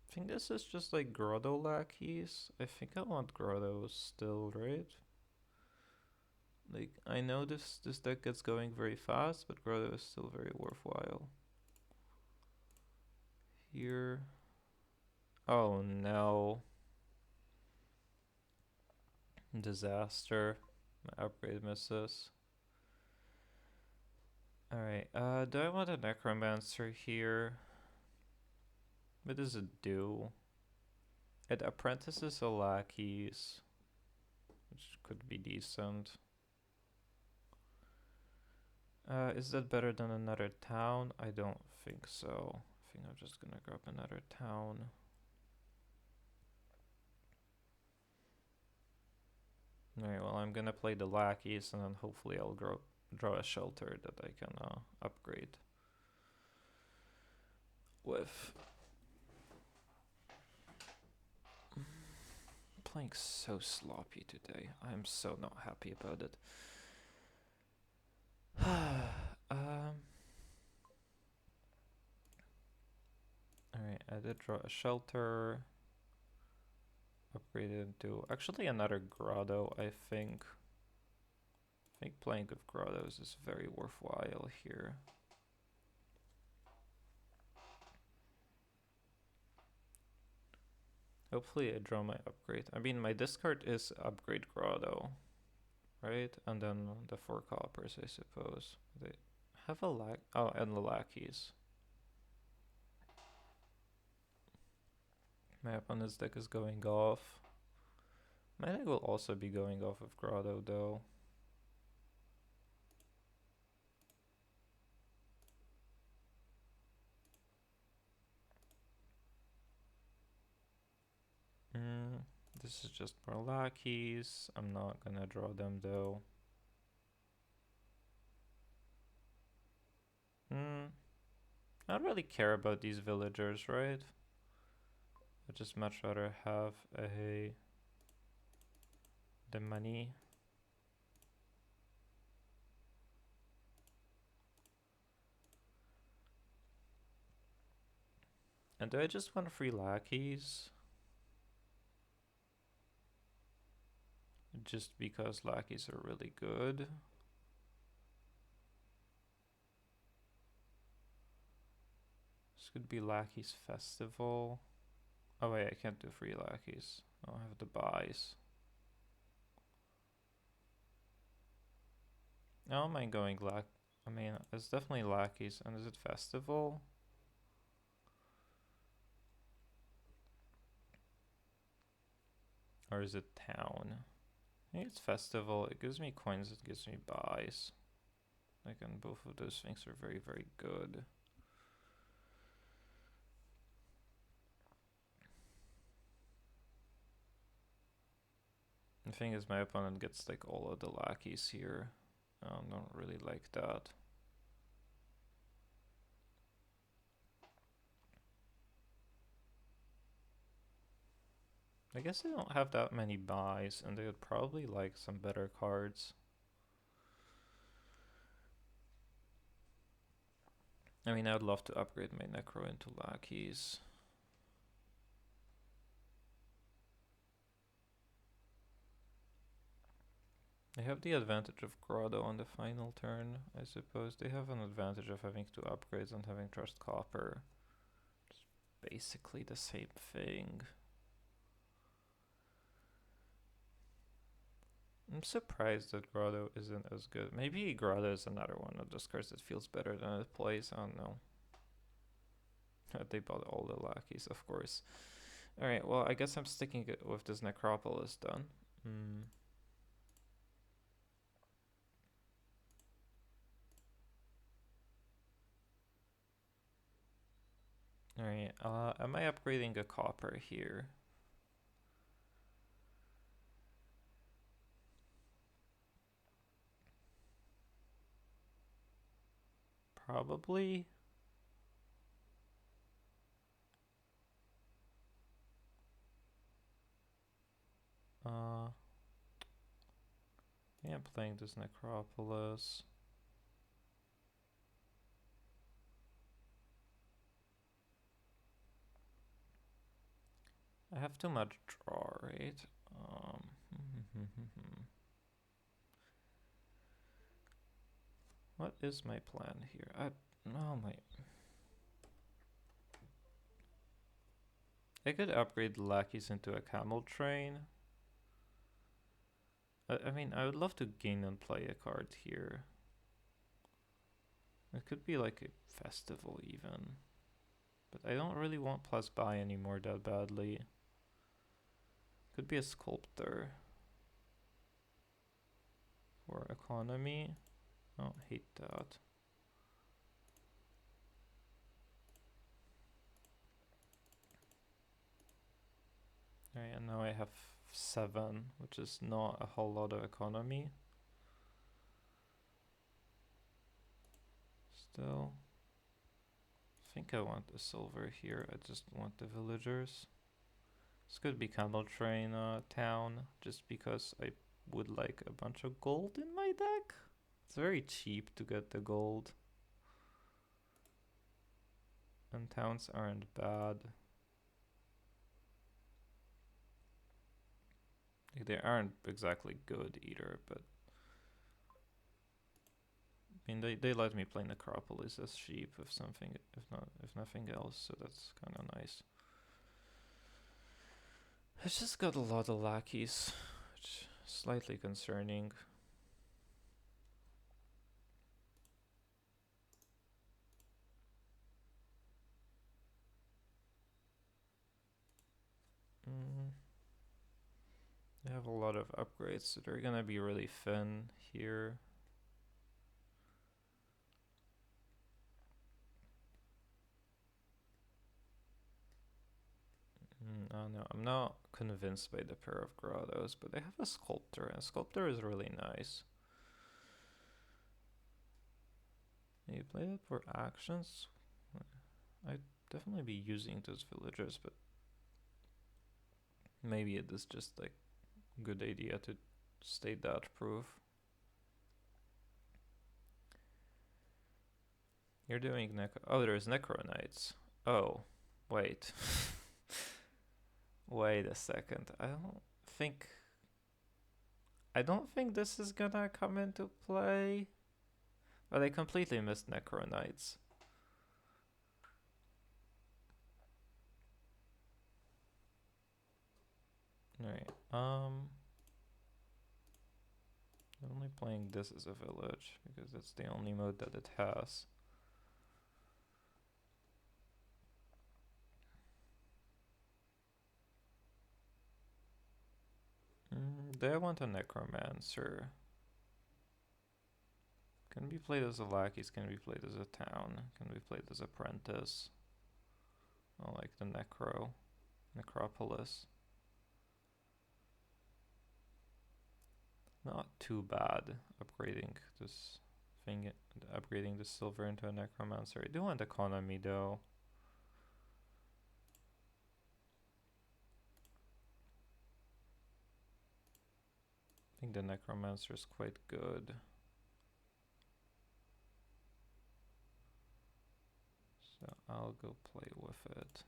I think this is just like Grotto Lackeys. I think I want Grottos still, right? Like, I know this deck gets going very fast, but Grotto is still very worthwhile. Here. Oh no. Disaster. My upgrade misses. Alright, do I want a Necromancer here? What does it do? It apprentices a Lackeys, which could be decent. Is that better than another town? I don't think so. I think I'm just gonna grab another town. Alright, well I'm gonna play the Lackeys and then hopefully I'll draw a shelter that I can upgrade with. Playing so sloppy today. I'm so not happy about it. Alright, I did draw a shelter. Upgraded into actually another grotto, I think. I think playing with grottos is very worthwhile here. Hopefully I draw my upgrade. I mean, my discard is upgrade grotto, right? And then the 4 coppers, I suppose. They have a oh, and the Lackeys. My opponent's deck is going off. My deck will also be going off of grotto though. This is just more Lackeys. I'm not gonna draw them though. I don't really care about these villagers, right? I'd just much rather have the money. And do I just want free Lackeys? Just because Lackeys are really good? This could be Lackeys Festival. Oh wait, I can't do free Lackeys. I don't have the buys. I don't mind going I mean, it's definitely Lackeys. And is it Festival? Or is it Town? I think it's Festival. It gives me coins, it gives me buys. Like, and both of those things are very, very good. The thing is, my opponent gets like all of the Lackeys here. I don't really like that. I guess they don't have that many buys, and they would probably like some better cards. I mean, I would love to upgrade my Necro into Lackeys. They have the advantage of Grotto on the final turn, I suppose. They have an advantage of having 2 upgrades and having Trust Copper. It's basically the same thing. I'm surprised that Grotto isn't as good. Maybe Grotto is another one of those cards that feels better than it plays. I don't know. They bought all the Lackeys, of course. Alright, well, I guess I'm sticking it with this Necropolis then. Alright, am I upgrading a copper here? Probably. Yeah, I'm playing this Necropolis. I have too much draw, right? What is my plan here? I could upgrade the Lackeys into a camel train. I mean, I would love to gain and play a card here. It could be like a festival even. But I don't really want plus buy anymore that badly. Could be a sculptor. For economy. Oh, hate that. Alright, and now I have 7, which is not a whole lot of economy. Still, I think I want the silver here. I just want the villagers. This could be Camel Train town, just because I would like a bunch of gold in my deck. It's very cheap to get the gold. And towns aren't bad. They aren't exactly good either, but I mean they let me play Necropolis as sheep if something, if nothing else, so that's kind of nice. I just got a lot of Lackeys, which is slightly concerning. They have a lot of upgrades, so they're gonna be really thin here. Oh no, I'm not convinced by the pair of grottos, but they have a sculptor, and sculptor is really nice. You play it for actions? I'd definitely be using those villagers, but maybe it is just like a good idea to stay that proof. You're doing oh, there's Necro Knights. Oh, wait. Wait a second. I don't think this is gonna come into play. But I completely missed Necro Knights. Alright, I'm only playing this as a village because that's the only mode that it has. Do I want a Necromancer? Can be played as a Lackeys, can be played as a town, can be played as apprentice. I like the Necropolis. Not too bad upgrading this thing, upgrading the silver into a Necromancer. I do want economy though. the Necromancer is quite good. So I'll go play with it.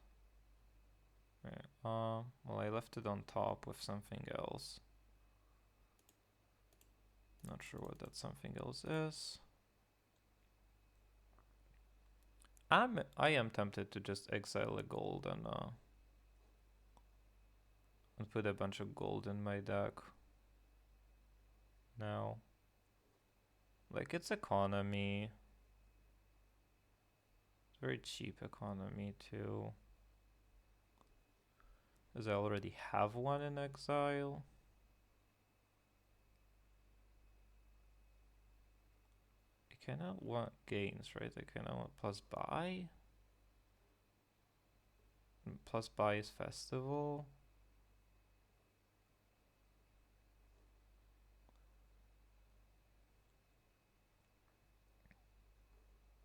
Right. Well, I left it on top with something else. Not sure what that something else is. I am tempted to just exile a gold and put a bunch of gold in my deck. Now, like, it's economy. It's very cheap economy too. As I already have one in exile. I cannot want gains, right? I cannot want plus buy. And plus buy is festival.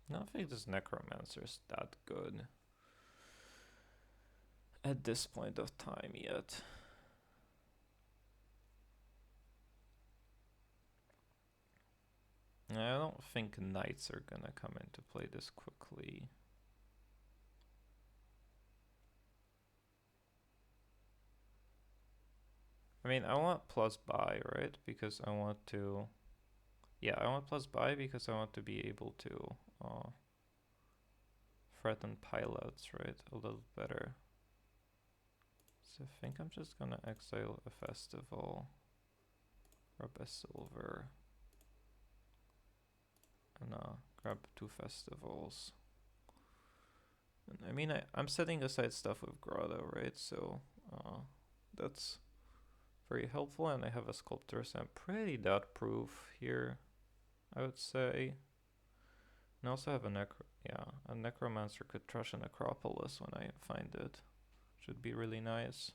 I don't think this Necromancer is that good at this point of time yet. I don't think knights are gonna come into play this quickly. I mean, I want plus buy, right? Because I want to... Yeah, I want plus buy because I want to be able to threaten pilots, right? A little better. So I think I'm just gonna exile a festival. Grab a silver. And grab 2 festivals. And I mean, I'm setting aside stuff with Grotto, right? So that's very helpful. And I have a sculptor, so I'm pretty dot proof here, I would say. And I also have a Necromancer could trash a Necropolis when I find it. Should be really nice.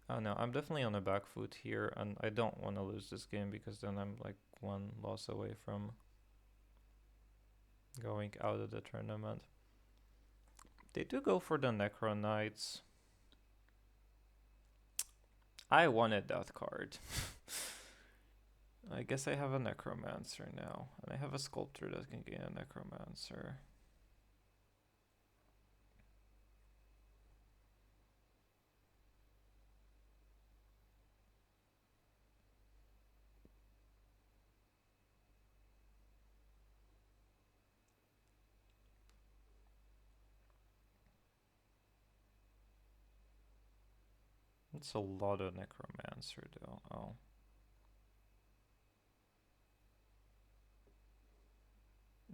Oh no, I'm definitely on a back foot here, and I don't want to lose this game because then I'm like 1 loss away from going out of the tournament. They do go for the Necro Knights. I wanted that card. I guess I have a Necromancer now, and I have a Sculptor that can gain a Necromancer. It's a lot of Necromancer though. Oh.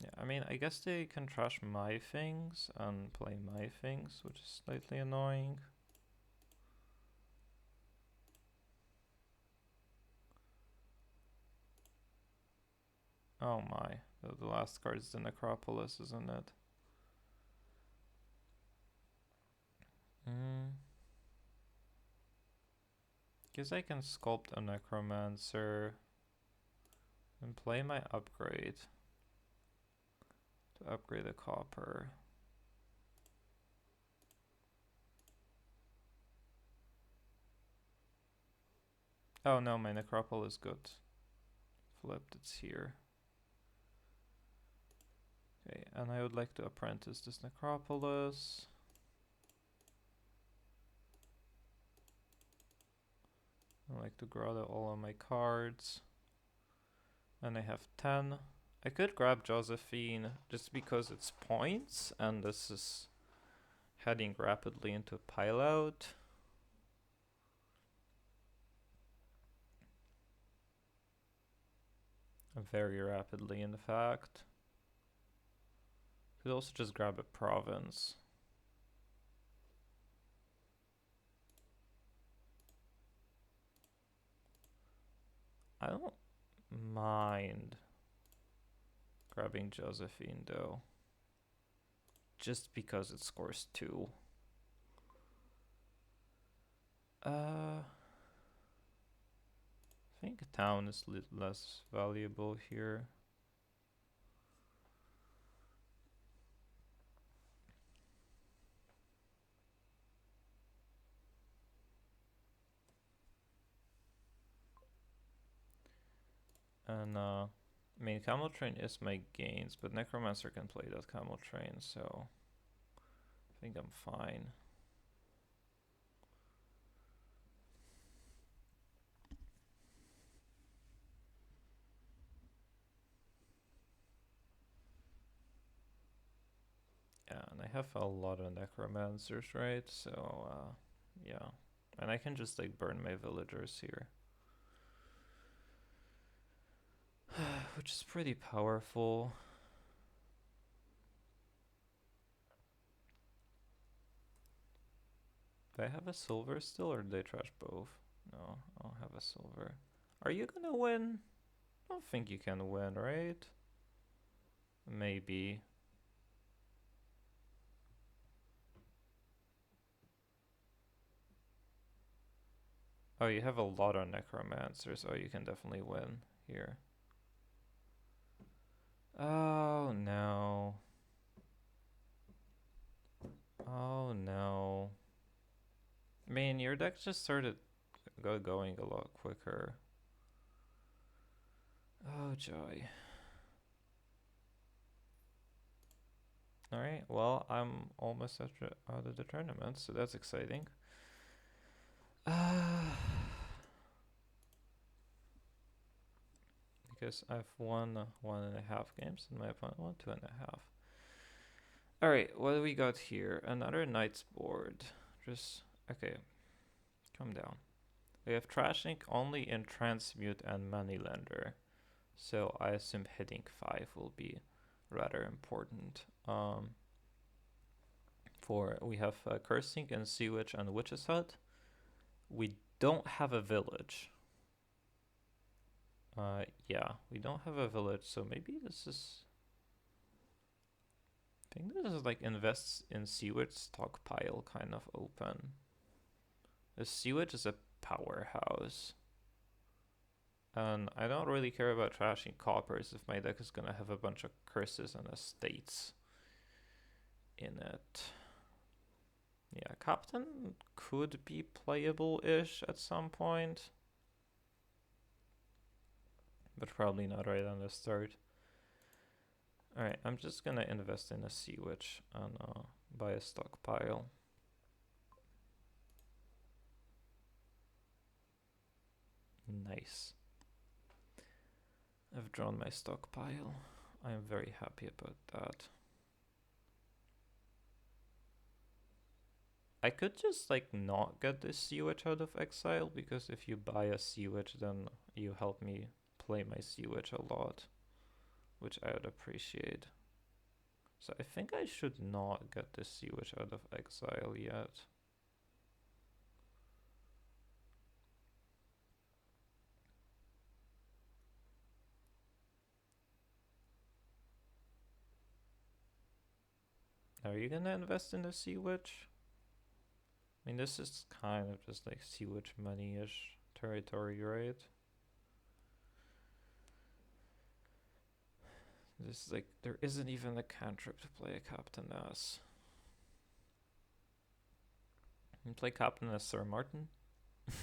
Yeah, I mean, I guess they can trash my things and play my things, which is slightly annoying. Oh my, the last card is the Necropolis, isn't it? Guess I can sculpt a Necromancer and play my upgrade to upgrade a copper. Oh no, my Necropolis got flipped, it's here. Okay, and I would like to apprentice this Necropolis. I like to grotto all of my cards. And I have 10. I could grab Josephine just because it's points, and this is heading rapidly into pile out. Very rapidly, in fact. Could also just grab a province. I don't mind grabbing Josephine though, just because it scores 2. I think town is less valuable here. And I mean, Camel Train is my gains, but Necromancer can play that Camel Train, so I think I'm fine. Yeah, and I have a lot of Necromancers, right? So, yeah. And I can just like burn my villagers here. Which is pretty powerful. Do I have a silver still, or did they trash both? No, I'll have a silver. Are you gonna win? I don't think you can win, right? Maybe. Oh, you have a lot of necromancers. Oh, you can definitely win here. Oh no. Oh no. I mean, your deck just started going a lot quicker. Oh joy. Alright, well, I'm almost out of the tournament, so that's exciting. Because I've won 1.5 games and my opponent won 2.5. Alright, what do we got here? Another Knight's board. Just, okay, calm down. We have Trashing only in Transmute and Moneylender. So I assume hitting 5 will be rather important. We have Cursing and Sea Witch and Witch's Hut. We don't have a village. Yeah, we don't have a village, so maybe this is... I think this is like invests in Sea Witch stockpile kind of open. The Sea Witch is a powerhouse. And I don't really care about trashing coppers if my deck is gonna have a bunch of curses and estates in it. Yeah, Captain could be playable-ish at some point. But probably not right on the start. Alright, I'm just gonna invest in a Sea Witch and buy a stockpile. Nice. I've drawn my stockpile. I am very happy about that. I could just like not get this Sea Witch out of exile, because if you buy a Sea Witch, then you help me play my Sea Witch a lot, which I would appreciate. So I think I should not get this Sea Witch out of exile yet. Are you gonna invest in the Sea Witch? I mean, this is kind of just like Sea Witch money-ish territory, right? This is like, there isn't even a cantrip to play a Captain as. You play Captain as Sir Martin? Which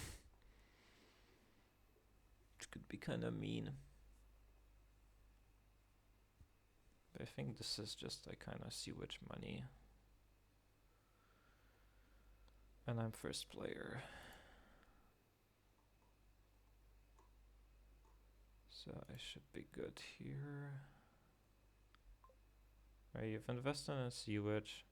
could be kind of mean. But I think this is just like kind of Sea Witch money. And I'm first player. So I should be good here. Alright, you've invested in a Sea Witch.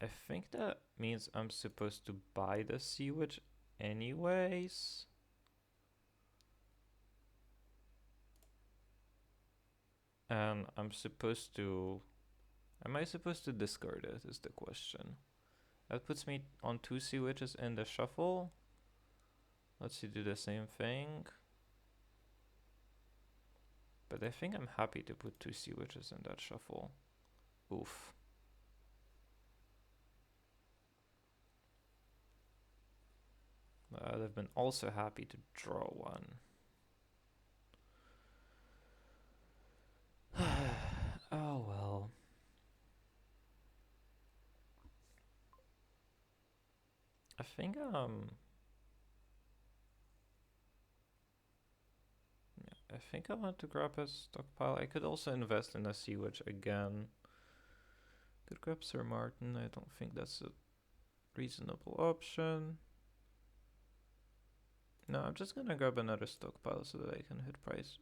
I think that means I'm supposed to buy the Sea Witch anyways. And I'm supposed to... Am I supposed to discard it is the question. That puts me on 2 Sea Witches in the shuffle. Let's see, do the same thing. But I think I'm happy to put 2 Sea Witches in that shuffle. Oof. I'd have been also happy to draw one. Oh well. I think I think I want to grab a stockpile. I could also invest in a sewage again. Could grab Sir Martin. I don't think that's a reasonable option. No, I'm just gonna grab another stockpile so that I can hit price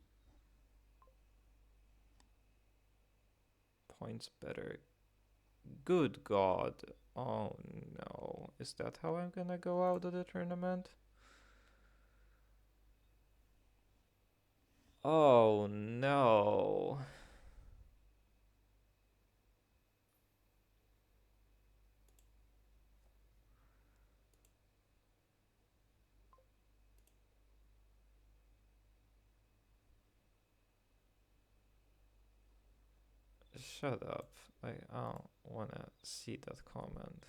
points better. Good God. Oh no. Is that how I'm gonna go out of the tournament? Oh no. Shut up. I don't wanna see that comment.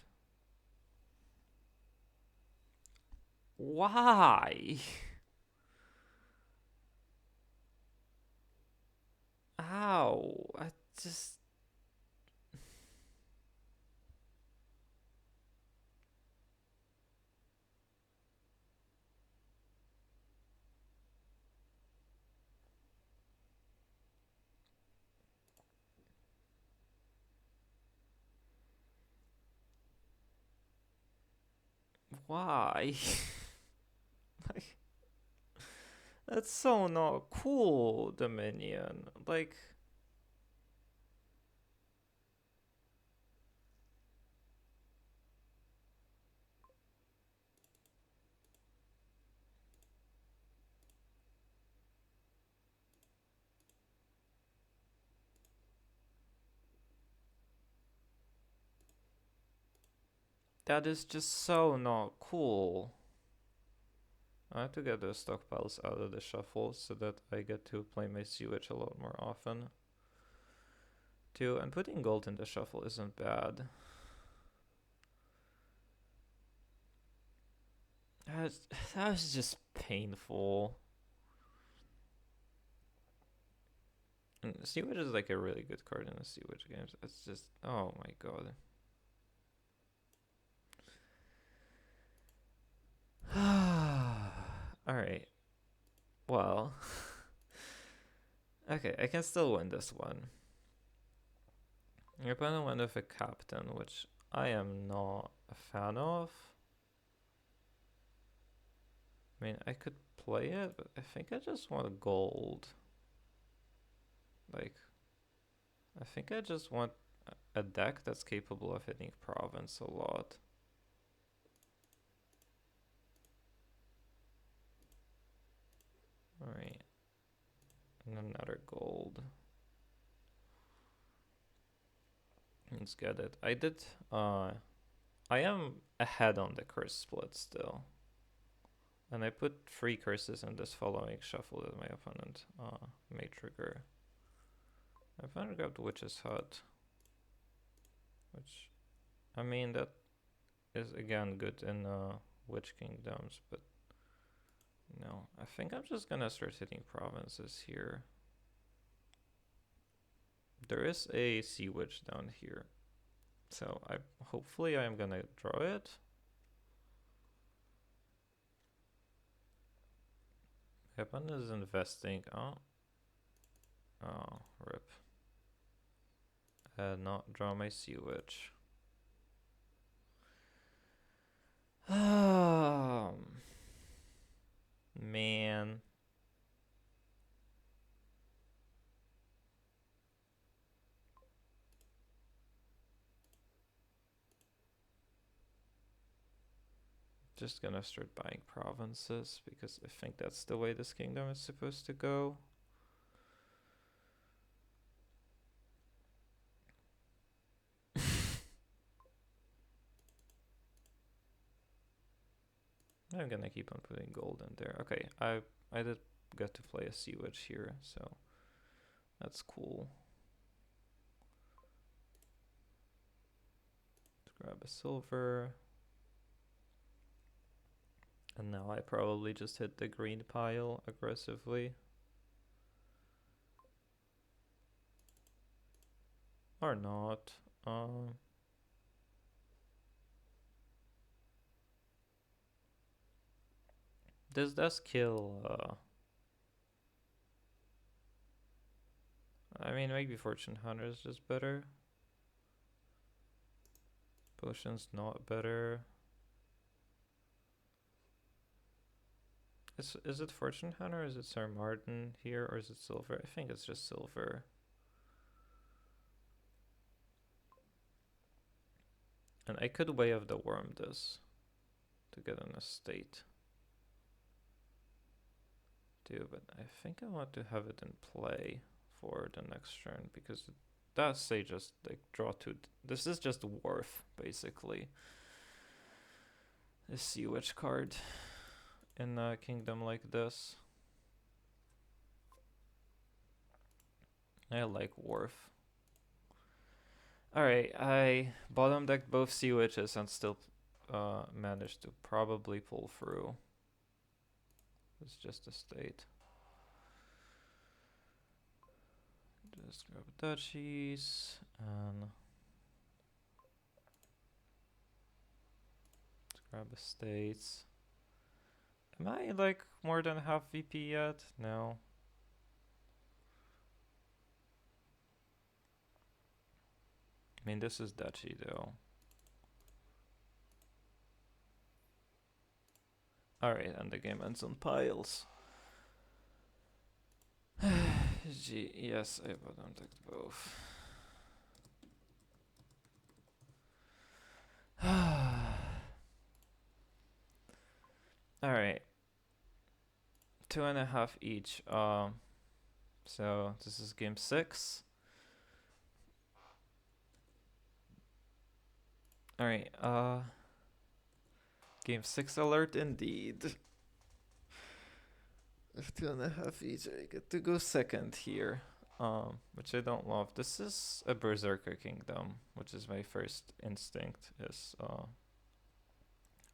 Why? Ow. I just... Why? Like, that's so not cool, Dominion. Like... That is just so not cool. I have to get those stockpiles out of the shuffle so that I get to play my sewage a lot more often. Too, and putting gold in the shuffle isn't bad. That was just painful. And sewage is like a really good card in the sewage games. It's just, oh my god. Alright. Well. Okay, I can still win this one. Your opponent went with a captain, which I am not a fan of. I mean, I could play it, but I think I just want gold. Like, I think I just want a deck that's capable of hitting province a lot. Alright. And another gold. Let's get it. I am ahead on the curse split still. And I put 3 curses in this following shuffle that my opponent may trigger. My opponent grabbed Witch's Hut. Which, I mean, that is again good in Witch Kingdoms, but no. I think I'm just gonna start hitting provinces here. There is a Sea Witch down here. So hopefully I'm gonna draw it. My opponent is investing. Oh, rip. Not draw my Sea Witch. Man. Just gonna start buying provinces because I think that's the way this kingdom is supposed to go. I'm gonna keep on putting gold in there. Okay, I did get to play a Sea Witch here, so that's cool. Let's grab a silver. And now I probably just hit the green pile aggressively. Or not. This does kill. I mean, maybe Fortune Hunter is just better. Potion's not better. Is it Fortune Hunter? Is it Sir Martin here, or is it silver? I think it's just silver. And I could Way of the Worm this to get an estate too, but I think I want to have it in play for the next turn because it does say just like draw two. This is just worth basically a Sea Witch card in a kingdom like this. I like Worth. Alright, I bottom decked both Sea Witches and still managed to probably pull through. It's just a state. Just grab duchies and let's grab estates. Am I like more than half VP yet? No. I mean, this is duchy though. Alright, and the game ends on piles. Gee, yes, I bottom decked both. Alright. 2.5 each. So this is game 6. Alright, game 6 alert indeed. 2.5 each, I get to go second here. Which I don't love. This is a Berserker kingdom, which is my first instinct, is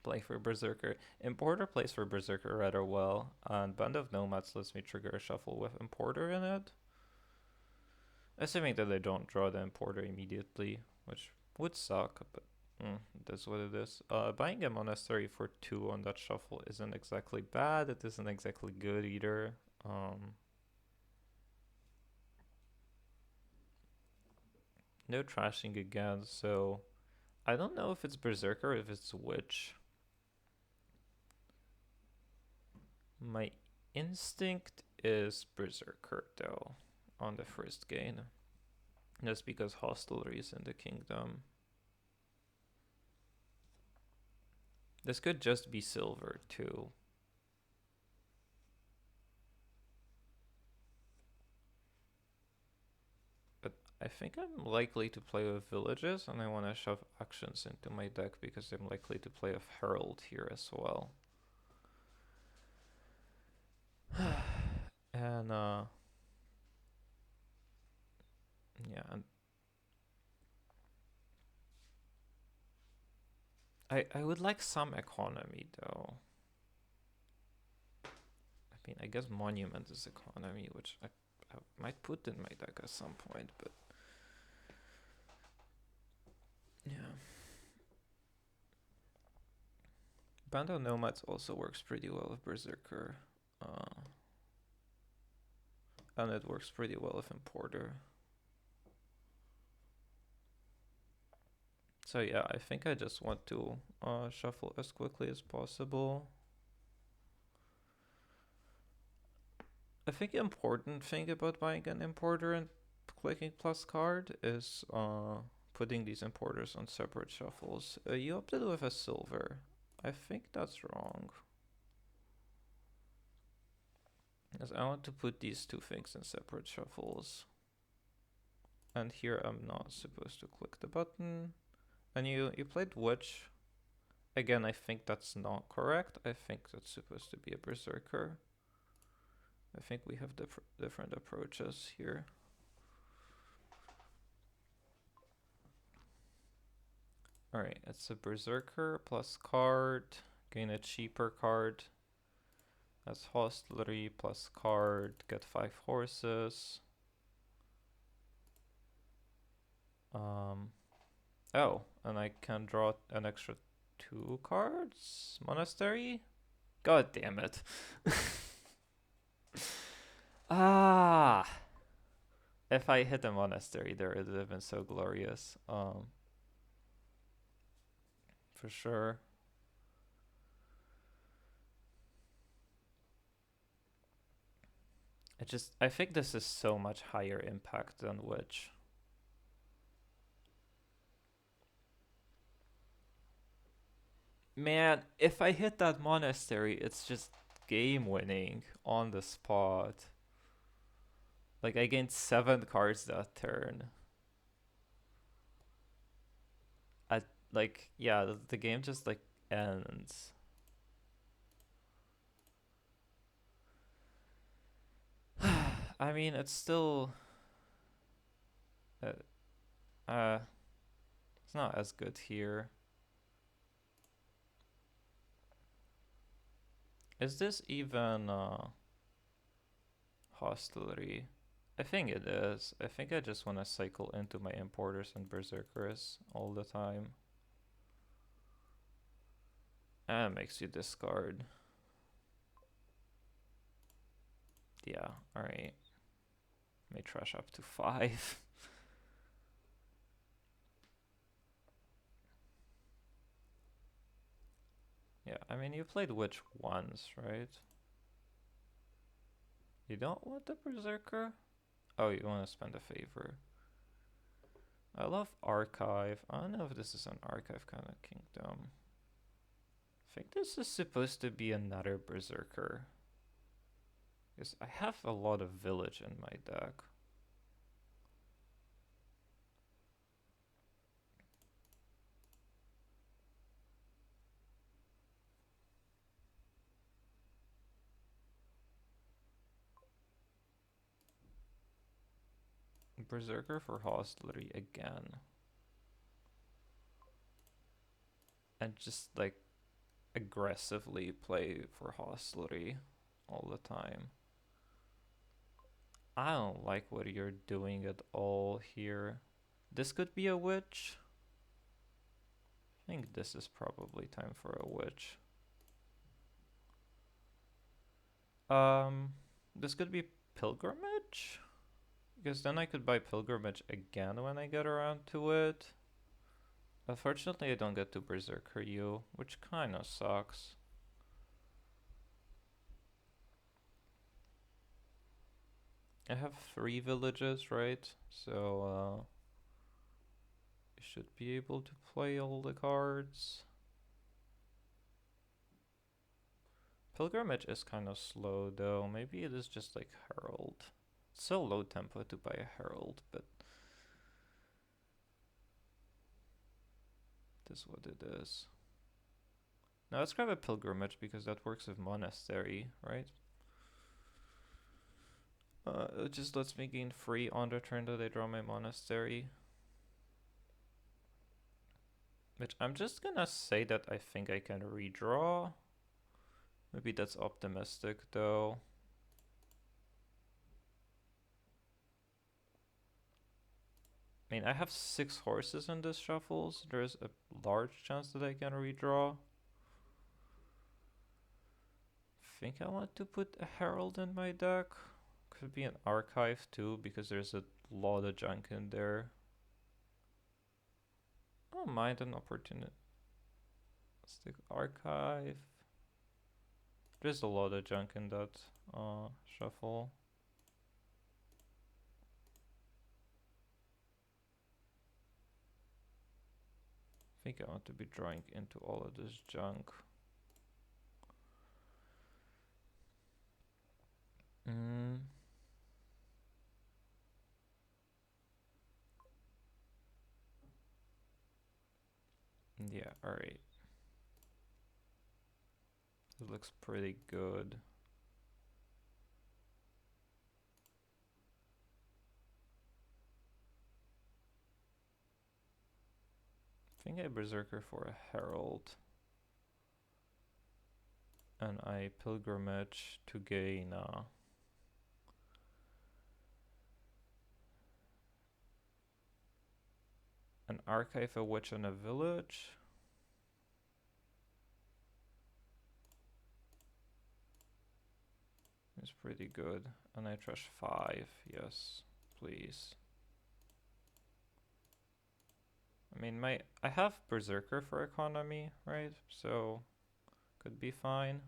play for Berserker. Importer plays for Berserker rather well, and Band of Nomads lets me trigger a shuffle with Importer in it. Assuming that I don't draw the Importer immediately, which would suck, but that's what it is. Buying a Monastery for 2 on that shuffle isn't exactly bad, it isn't exactly good either. No trashing again, so I don't know if it's Berserker or if it's Witch. My instinct is Berserker though, on the first gain. That's because Hostelry is in the kingdom. This could just be silver too. But I think I'm likely to play with villages, and I want to shove actions into my deck because I'm likely to play a Herald here as well. And yeah, and I would like some economy though. I mean, I guess Monument is economy, which I might put in my deck at some point, but yeah. Band of Nomads also works pretty well with Berserker. And it works pretty well with Importer. So yeah, I think I just want to shuffle as quickly as possible. I think the important thing about buying an Importer and clicking plus card is putting these Importers on separate shuffles. You opted with a silver. I think that's wrong. Because I want to put these two things in separate shuffles. And here I'm not supposed to click the button. And you played Witch. Again, I think that's not correct. I think that's supposed to be a Berserker. I think we have different approaches here. Alright, it's a Berserker plus card. Gain a cheaper card. That's Hostelry plus card. Get 5 horses. Oh, and I can draw an extra 2 cards? Monastery? God damn it. Ah! If I hit a monastery there, it would have been so glorious. For sure. I think this is so much higher impact than Witch. Man, if I hit that monastery, it's just game winning on the spot. Like, I gained 7 cards that turn. Like, yeah, the game just, like, ends. I mean, it's still... Uh, it's not as good here. Is this even, hostility? I think it is. I think I just want to cycle into my importers and berserkers all the time. And it makes you discard. Yeah, alright. May trash up to 5. Yeah, I mean, you played Witch once, right? You don't want the Berserker? Oh, you want to spend a favor. I love Archive. I don't know if this is an Archive kind of kingdom. I think this is supposed to be another Berserker. Because I have a lot of Village in my deck. Berserker for hostility again. And just like aggressively play for hostility all the time. I don't like what you're doing at all here. This could be a witch. I think this is probably time for a witch. This could be pilgrimage? Because then I could buy pilgrimage again when I get around to it. Unfortunately, I don't get to Berserker you, which kinda sucks. I have 3 villages, right? So, I should be able to play all the cards. Pilgrimage is kind of slow though. Maybe it is just like Herald. It's so low tempo to buy a Herald, but this is what it is. Now let's grab a Pilgrimage because that works with Monastery, right? It just lets me gain free on the turn that I draw my Monastery. Which I'm just gonna say that I think I can redraw. Maybe that's optimistic though. I mean, I have 6 horses in this shuffle, so there's a large chance that I can redraw. Think I want to put a Herald in my deck. Could be an Archive too, because there's a lot of junk in there. I don't mind an opportunity. Stick Archive. There's a lot of junk in that shuffle. I think I want to be drawing into all of this junk. Yeah, alright. It looks pretty good. I think I Berserker for a Herald. And I Pilgrimage to gain an Archive, a Witch, and a Village. Seems pretty good. And I trash 5, yes, please. I mean, I have Berserker for economy, right? So, could be fine.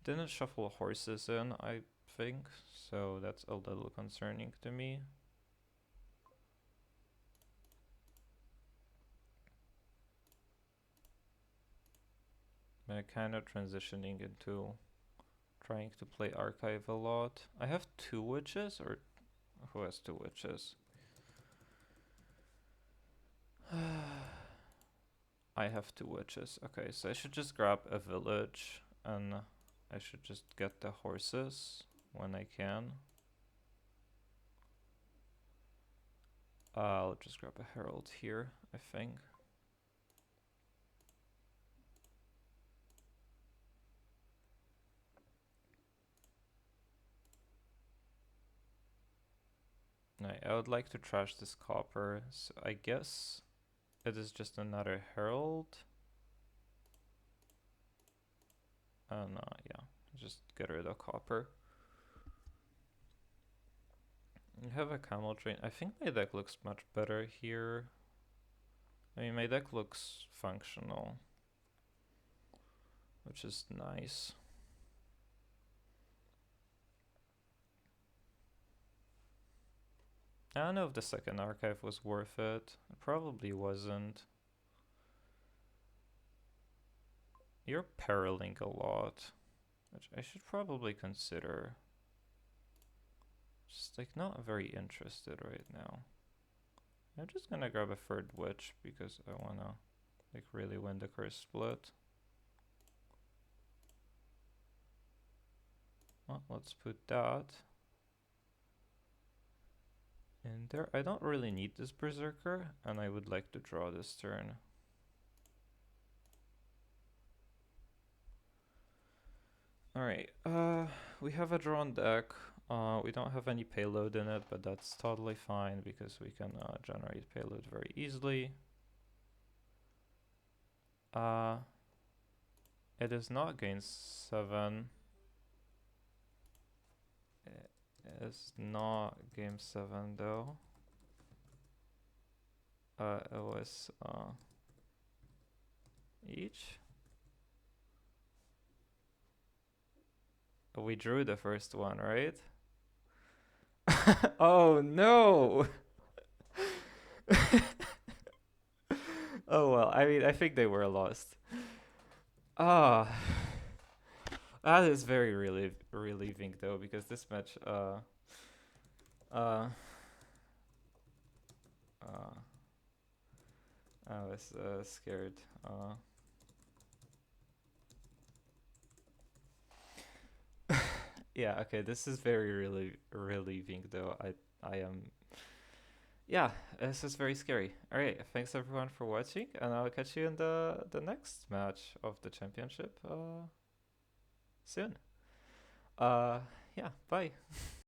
Didn't shuffle horses in, I think, so that's a little concerning to me. I'm kind of transitioning into trying to play archive a lot. I have 2 witches, or who has 2 witches? I have 2 witches. Okay, so I should just grab a village and I should just get the horses when I can. I'll just grab a herald here, I think. I would like to trash this copper, so I guess it is just another herald. And yeah, just get rid of copper. You have a camel train. I think my deck looks much better here. I mean, my deck looks functional, which is nice. I don't know if the second archive was worth it. It probably wasn't. You're periling a lot, which I should probably consider. Just like not very interested right now. I'm just gonna grab a 3rd witch because I wanna like really win the curse split. Well, let's put that in there. I don't really need this Berserker, and I would like to draw this turn. Alright, we have a drawn deck. We don't have any payload in it, but that's totally fine because we can generate payload very easily. It is not gain 7. It is not game 7 though. It was each. We drew the first one, right? Oh no! Oh well, I mean, I think they were lost. Ah. That is very relieving though, because this match, I was scared. Yeah, okay, this is very relieving though. I am, yeah, this is very scary. All right, thanks everyone for watching, and I'll catch you in the next match of the championship soon. Yeah, bye.